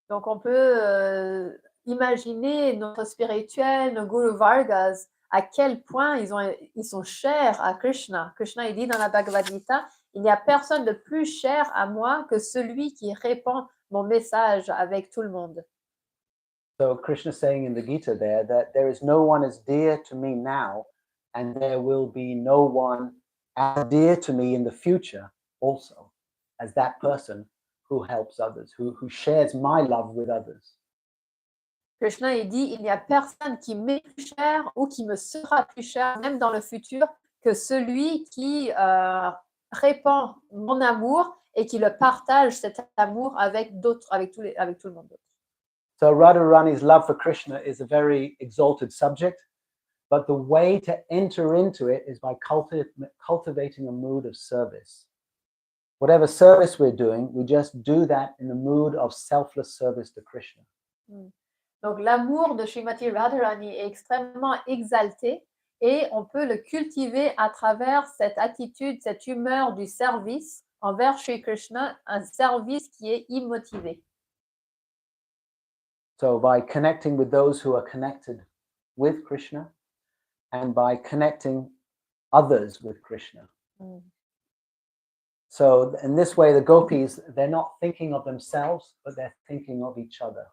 Donc on peut imaginer notre spirituel, nos Guru Vargas, à quel point ils sont chers à Krishna. Krishna, il dit dans la Bhagavad Gita, il n'y a personne de plus cher à moi que celui qui répand mon message avec tout le monde.
So Krishna is saying in the Gita there that there is no one as dear to me now, and there will be no one as dear to me in the future also, as that person who helps others, who shares my love with others.
Krishna, il dit, il n'y a personne qui m'est plus cher ou qui me sera plus cher, même dans le futur, que celui qui répand mon amour et qui le partage cet amour avec d'autres, avec tout le monde.
So Radharani's love for Krishna is a very exalted subject, but the way to enter into it is by cultivating a mood of service. Whatever service we're doing, we just do that in the mood of selfless service to Krishna.
Donc l'amour de Srimati Radharani est extrêmement exalté et on peut le cultiver à travers cette attitude, cette humeur du service envers Shri Krishna, un service qui est immotivé.
So by connecting with those who are connected with Krishna and by connecting others with Krishna. So in this way, the gopis, they're not thinking of themselves, but they're thinking of each other.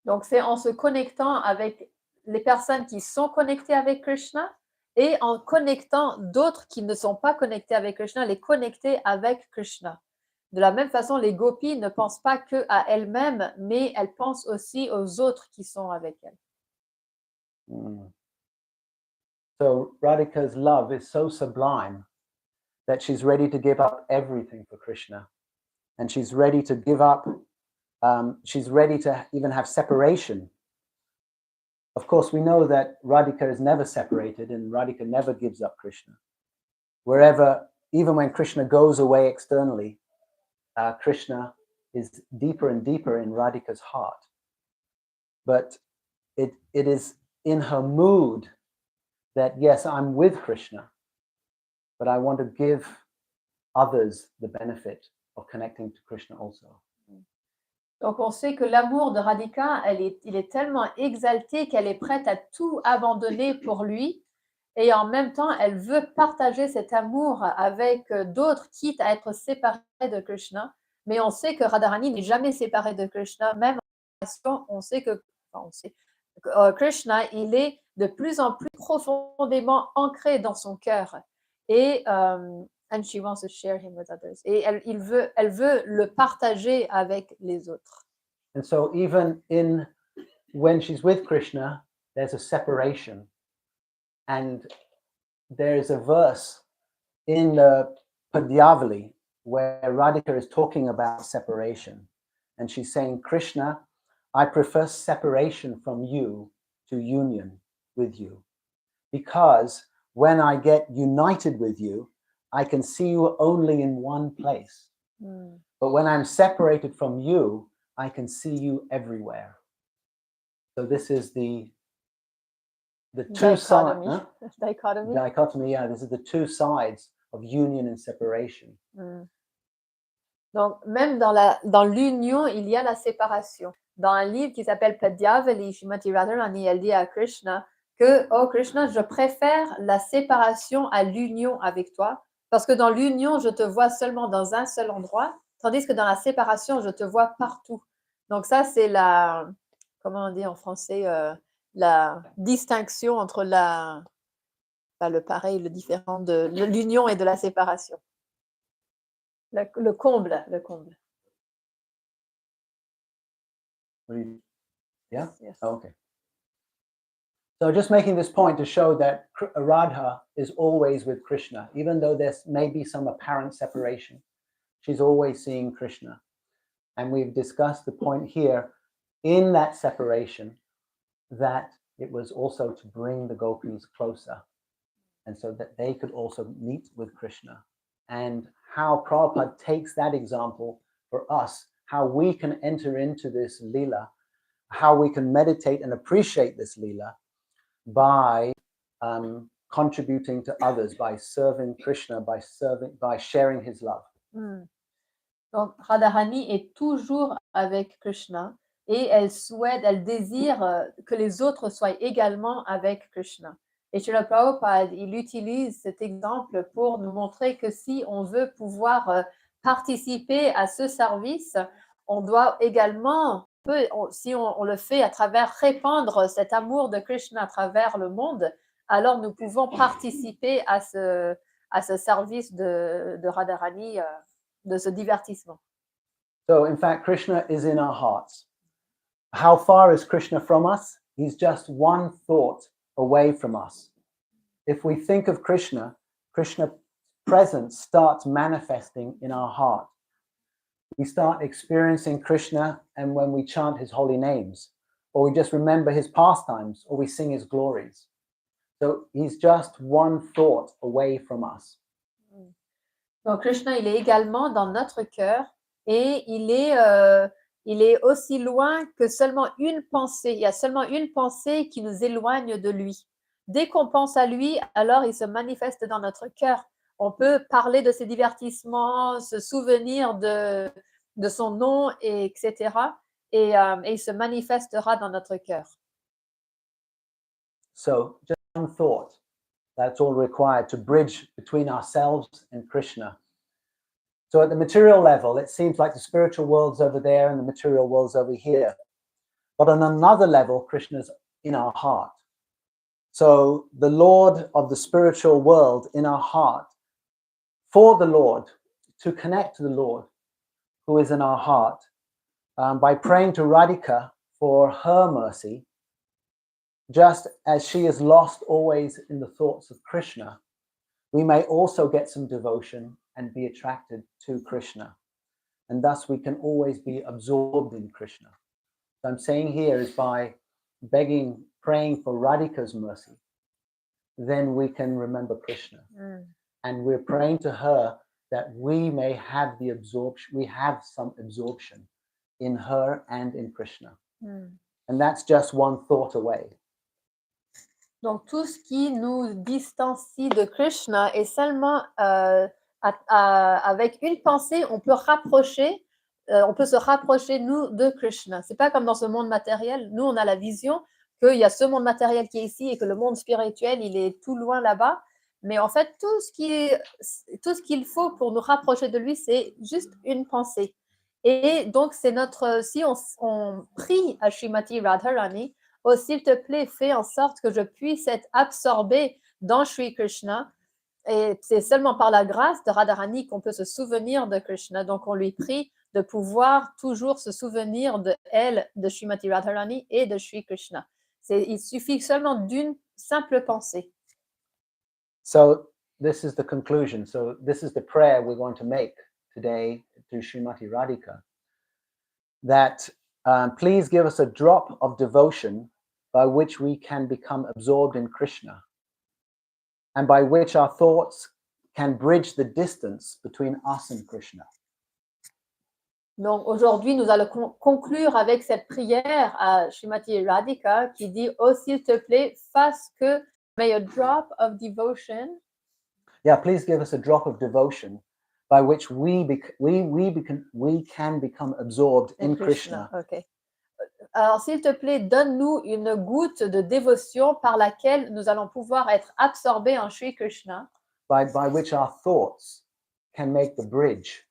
Donc c'est en se connectant avec les personnes qui sont connectées avec Krishna et en connectant d'autres qui ne sont pas connectés avec Krishna, les connecter avec Krishna. De la même façon, les gopis ne pensent pas qu'à elles-mêmes, mais elles pensent aussi aux autres qui sont avec elles.
So Radhika's love is so sublime that she's ready to give up everything for Krishna. And she's ready to give up, she's ready to even have separation. Of course, we know that Radhika is never separated and Radhika never gives up Krishna. Wherever, even when Krishna goes away externally, Krishna is deeper and deeper in Radhika's heart. But it is in her mood that, yes, I'm with Krishna, but I want to give others the benefit of connecting to Krishna also.
Donc on sait que l'amour de Radhika, il est tellement exalté qu'elle est prête à tout abandonner pour lui. Et en même temps, elle veut partager cet amour avec d'autres, quitte à être séparée de Krishna. Mais on sait que Radharani n'est jamais séparée de Krishna, même en relation, on sait que Krishna, il est de plus en plus profondément ancré dans son cœur. Et and she wants to share him with others. Et elle veut le partager avec les autres.
And so even when she's with Krishna, there's a separation. And there is a verse in the Padyavali where Radhika is talking about separation. And she's saying, Krishna, I prefer separation from you to union with you. Because when I get united with you, I can see you only in one place. But when I'm separated from you, I can see you everywhere. So this is the two sides. Huh? Dichotomy, yeah. This is the two sides of union and separation.
Donc, même dans l'union, il y a la séparation. Dans un livre qui s'appelle Padyavali, Srimati Radharani, elle dit à Krishna que, oh Krishna, je préfère la séparation à l'union avec toi, parce que dans l'union, je te vois seulement dans un seul endroit, tandis que dans la séparation, je te vois partout. Donc ça, c'est comment on dit en français, la distinction entre le pareil, le différent de l'union et de la séparation. Le comble.
Yeah?
Yes.
Oh, okay. So just making this point to show that Radha is always with Krishna, even though there may be some apparent separation. She's always seeing Krishna. And we've discussed the point here in that separation that it was also to bring the gopis closer and so that they could also meet with Krishna. And how Prabhupada takes that example for us, how we can enter into this lila, how we can meditate and appreciate this lila by contributing to others, by serving Krishna, by sharing his love.
Donc Radharani est toujours avec Krishna et elle désire que les autres soient également avec Krishna. Et Srila Prabhupada, il utilise cet exemple pour nous montrer que si on veut pouvoir participer à ce service, on doit également, si on le fait à travers répandre cet amour de Krishna à travers le monde, alors nous pouvons participer à ce service de Radharani, de ce divertissement.
So in fact, Krishna is in our hearts. How far is Krishna from us? He's just one thought away from us. If we think of Krishna, Krishna's presence starts manifesting in our heart. We start experiencing Krishna, and when we chant his holy names, or we just remember his pastimes, or we sing his glories. So he's just one thought away from us.
Donc Krishna, il est également dans notre cœur et il est aussi loin que seulement une pensée. Il y a seulement une pensée qui nous éloigne de lui. Dès qu'on pense à lui, alors il se manifeste dans notre cœur. On peut parler de ses divertissements, se souvenir de son nom, etc. Et il se manifestera dans notre cœur.
So just one thought. That's all required to bridge between ourselves and Krishna. So at the material level, it seems like the spiritual world's over there and the material world's over here. But on another level, Krishna's in our heart. So the Lord of the spiritual world in our heart, for the Lord, to connect to the Lord who is in our heart, by praying to Radhika for her mercy, just as she is lost always in the thoughts of Krishna, we may also get some devotion and be attracted to Krishna. And thus we can always be absorbed in Krishna. So I'm saying here is by begging, praying for Radhika's mercy, then we can remember Krishna. And we're praying to her that we may have the absorption, we have some absorption in her and in Krishna. And that's just one thought away.
Donc, tout ce qui nous distancie de Krishna est seulement avec une pensée, on peut se rapprocher, nous, de Krishna. C'est pas comme dans ce monde matériel. Nous, on a la vision qu'il y a ce monde matériel qui est ici et que le monde spirituel, il est tout loin là-bas. Mais en fait, tout ce qu'il faut pour nous rapprocher de lui, c'est juste une pensée. Et donc, c'est si on prie à Srimati Radharani, oh, s'il te plaît, fais en sorte que je puisse être absorbé dans Shri Krishna. Et c'est seulement par la grâce de Radharani qu'on peut se souvenir de Krishna. Donc, on lui prie de pouvoir toujours se souvenir de elle, de Srimati Radharani et de Shri Krishna. Il suffit seulement d'une simple pensée.
So this is the conclusion. So this is the prayer we're going to make today to Srimati Radhika. That please give us a drop of devotion by which we can become absorbed in Krishna, and by which our thoughts can bridge the distance between us and Krishna.
Donc aujourd'hui, nous allons conclure avec cette prière à Srimati Radhika qui dit « Oh, s'il te plaît, fasse que may a drop of devotion »
Yeah, please give us a drop of devotion by which we can become absorbed in Krishna.
Okay. Alors, s'il te plaît, donne-nous une goutte de dévotion par laquelle nous allons pouvoir être absorbés en Shri Krishna.
By which our thoughts can make the bridge,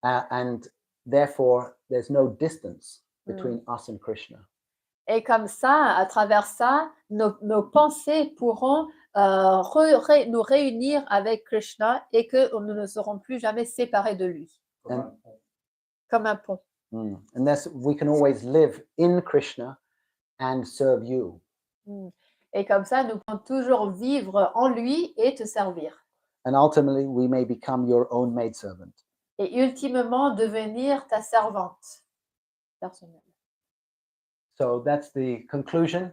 and therefore there's no distance between us and Krishna.
Et comme ça, à travers ça, nos pensées pourront nous réunir avec Krishna et que nous ne serons plus jamais séparés de lui. Comme un pont.
And thus we can always live in Krishna and serve you.
Et comme ça, nous pouvons toujours vivre en lui et te servir.
And ultimately, we may become your own maidservant.
Et ultimement, devenir ta servante personnelle.
So that's the conclusion,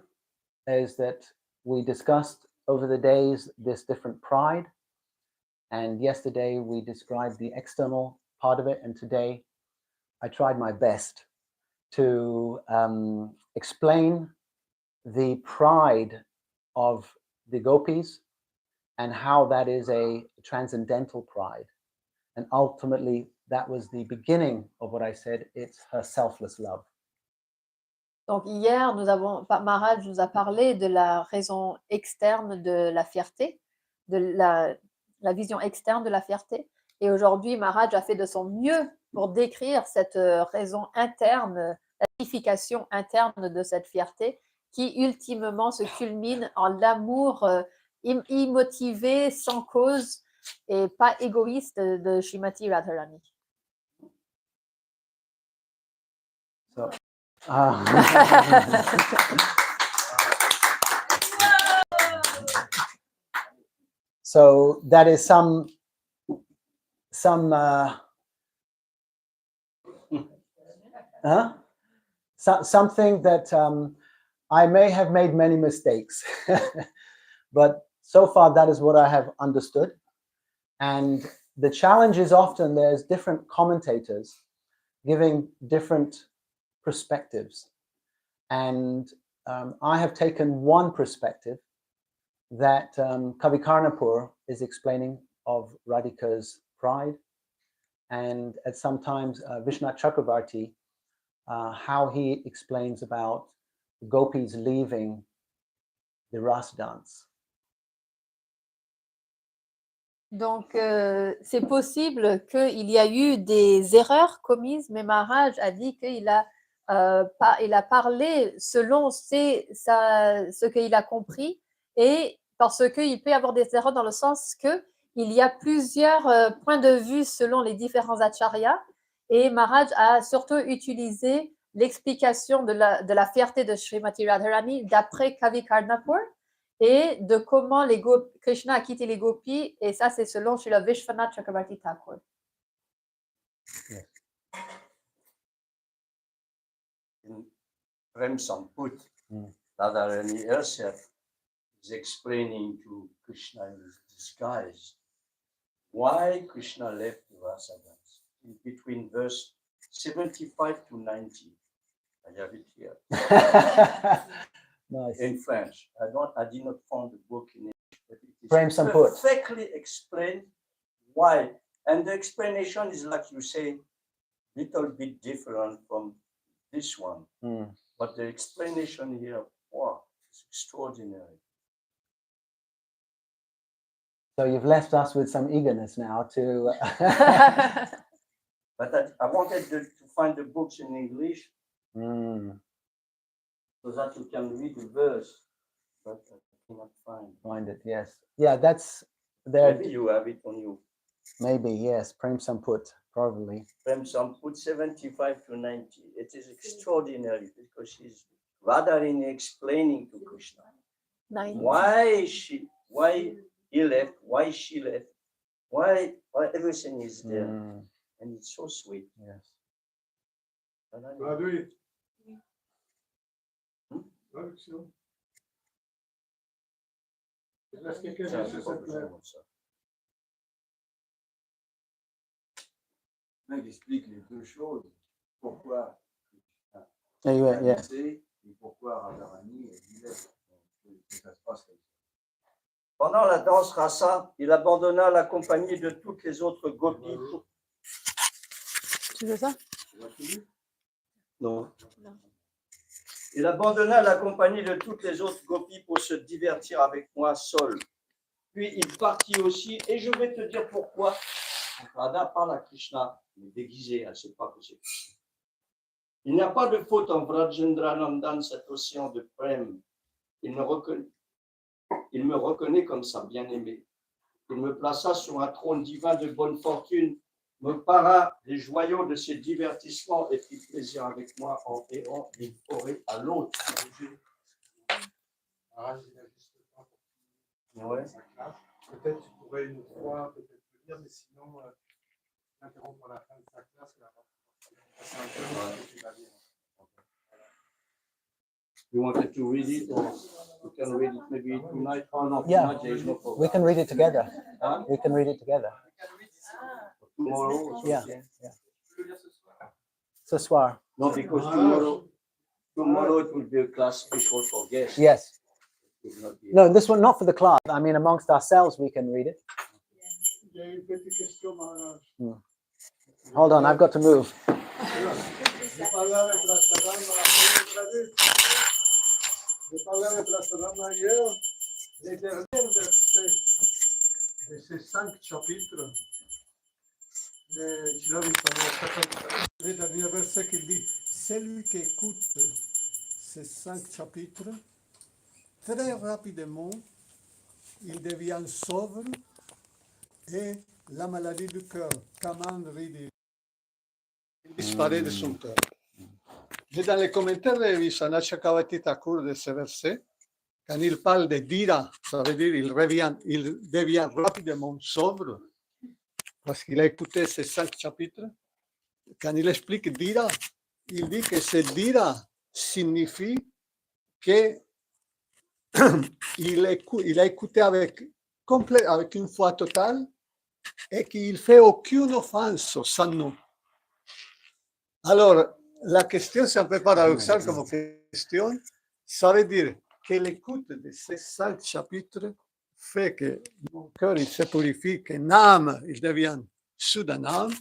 is that we discussed over the days this different pride. And yesterday we described the external part of it. And today I tried my best to explain the pride of the gopis and how that is a transcendental pride. And ultimately, that was the beginning of what I said, it's her selfless love.
Donc hier, Maharaj nous a parlé de la raison externe de la fierté, de la vision externe de la fierté. Et aujourd'hui, Maharaj a fait de son mieux pour décrire cette raison interne, la signification interne de cette fierté qui ultimement se culmine en l'amour immotivé, sans cause et pas égoïste de Srimati Radharani.
So that is something that I may have made many mistakes, but so far that is what I have understood. And the challenge is often there's different commentators giving different perspectives. And I have taken one perspective that Kavi Karnapur is explaining of Radhika's pride, and at sometimes Vishnath Chakravarti, how he explains about gopis leaving the Ras dance.
Donc, c'est possible qu'il y a eu des erreurs commises, mais Maharaj a dit qu'il a parlé selon ce qu'il a compris, et parce qu'il peut y avoir des erreurs dans le sens qu'il y a plusieurs points de vue selon les différents acharyas, et Maharaj a surtout utilisé l'explication de la fierté de Srimati Radharani d'après Kavi Karnapur, et de comment Krishna a quitté les gopis, et ça c'est selon Srila Vishwanath Chakravarti Thakur.
In Prem Samput, Radharani herself is explaining to Krishna in disguise why Krishna left the Vaishnavas in between verse 75 to 90. I have it here.
Nice.
In French. I did not find the book in English, but it is
Prem Samput.
perfectly explained why. And the explanation is, like you say, little bit different from this one. But the explanation here, wow, it's extraordinary.
So you've left us with some eagerness now to.
But I wanted to find the books in English so that you can read the verse, but I cannot find
it. Yes. Yeah, that's there.
Maybe you have it on you.
Maybe, yes. Prem Samput, probably.
Prem Samput 75 to 90. It is extraordinary because she's Radharani explaining to Krishna why he left, why she left, why everything is there. And it's so sweet.
Yes.
Il explique les deux choses. Pourquoi
Yes.
et pourquoi Radharani est que ça se passe comme ça.
Pendant la danse rasa, il abandonna la compagnie de toutes les autres gopis.
Tu veux ça?
Non. Il abandonna la compagnie de toutes les autres gopis pour se divertir avec moi seul. Puis il partit aussi, et je vais te dire pourquoi. Radha parle à Krishna, mais déguisé, elle ne sait pas que c'est Krishna. Il n'y a pas de faute en Vrajendranandan, cet océan de Prem. Il me reconnaît comme sa bien-aimée. Il me plaça sur un trône divin de bonne fortune, me para des joyaux de ses divertissements et prit plaisir avec moi en errant d'une forêt à l'autre. Ouais.
Peut-être tu pourrais une fois peut-être venir, mais sinon, interrompre la fin de sa classe. C'est un peu ce que tu vas dire.
You wanted to read it, or you can read it maybe tonight? Oh no,
Yeah.
tonight there is no program.
We can read it together.
Huh?
We can read it together.
Tomorrow? or
Yeah.
something?
Ce soir.
No, because tomorrow it will be a class special for guests.
Yes.
It will not be-
No, this one not for the class. I mean, amongst ourselves, we can read it.
Il y a une petite question, maharaj.
Hold on, I've got to move.
J'ai parlé avec la Sadhana hier, les derniers versets de ces 5 chapitres. Les derniers versets qui dit, celui qui écoute ces 5 chapitres, très rapidement, il devient sobre et la maladie du cœur, Quand, devient, disparaît de son cœur. Et dans les commentaires de Vishwanath Chakravarti Thakur de ce verset, quand il parle de dira, ça veut dire il devient rapidement sobre, parce qu'il a écouté ces 5 chapitres. Quand il explique dira, il dit que ce dira signifie que il a écouté avec une foi totale et qu'il ne fait aucune offense sans nous. Alors, la question, c'est un peu paradoxal comme question. Ça veut dire que l'écoute de ces 5 chapitres fait que mon cœur il se purifie, qu'une âme il devient soudaname,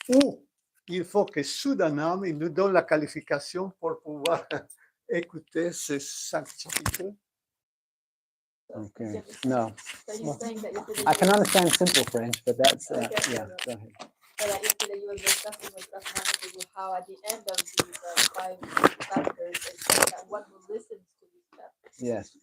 ou il faut que soudaname il nous donne la qualification pour pouvoir écouter ces 5 chapitres.
Okay. No.
So he's saying that yesterday
I can understand simple French, but that's,
Okay.
yeah, go ahead.
that yesterday you were discussing with Rachmaninoff how at the end of these 5 chapters it says that one who listens to these
Yes.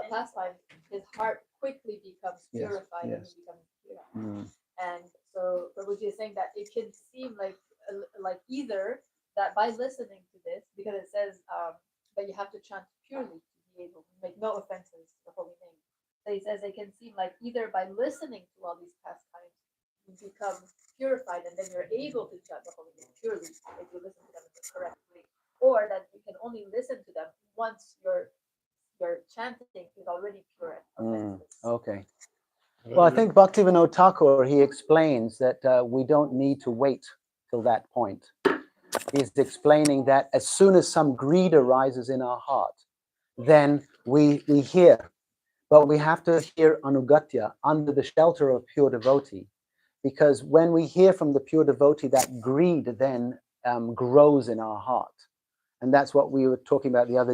pastimes, his heart quickly becomes
Yes,
purified and
yes.
he becomes pure.
Mm.
And so Prabhuji is saying that it can seem like either that by listening to this, because it says that you have to chant purely to be able to make no offenses to the holy like either by listening to all these pastimes, you become purified and then you're able to chant the Holy Name purely if you listen to them in the correct way, or that you can only listen to them once your chanting is already pure and perfect.
Okay. Well, I think Bhaktivinoda Thakur, he explains that we don't need to wait till that point. He's explaining that as soon as some greed arises in our heart, then we hear, but we have to hear anugatya, under the shelter of pure devotee, because when we hear from the pure devotee, that greed then grows in our heart. And that's what we were talking about the other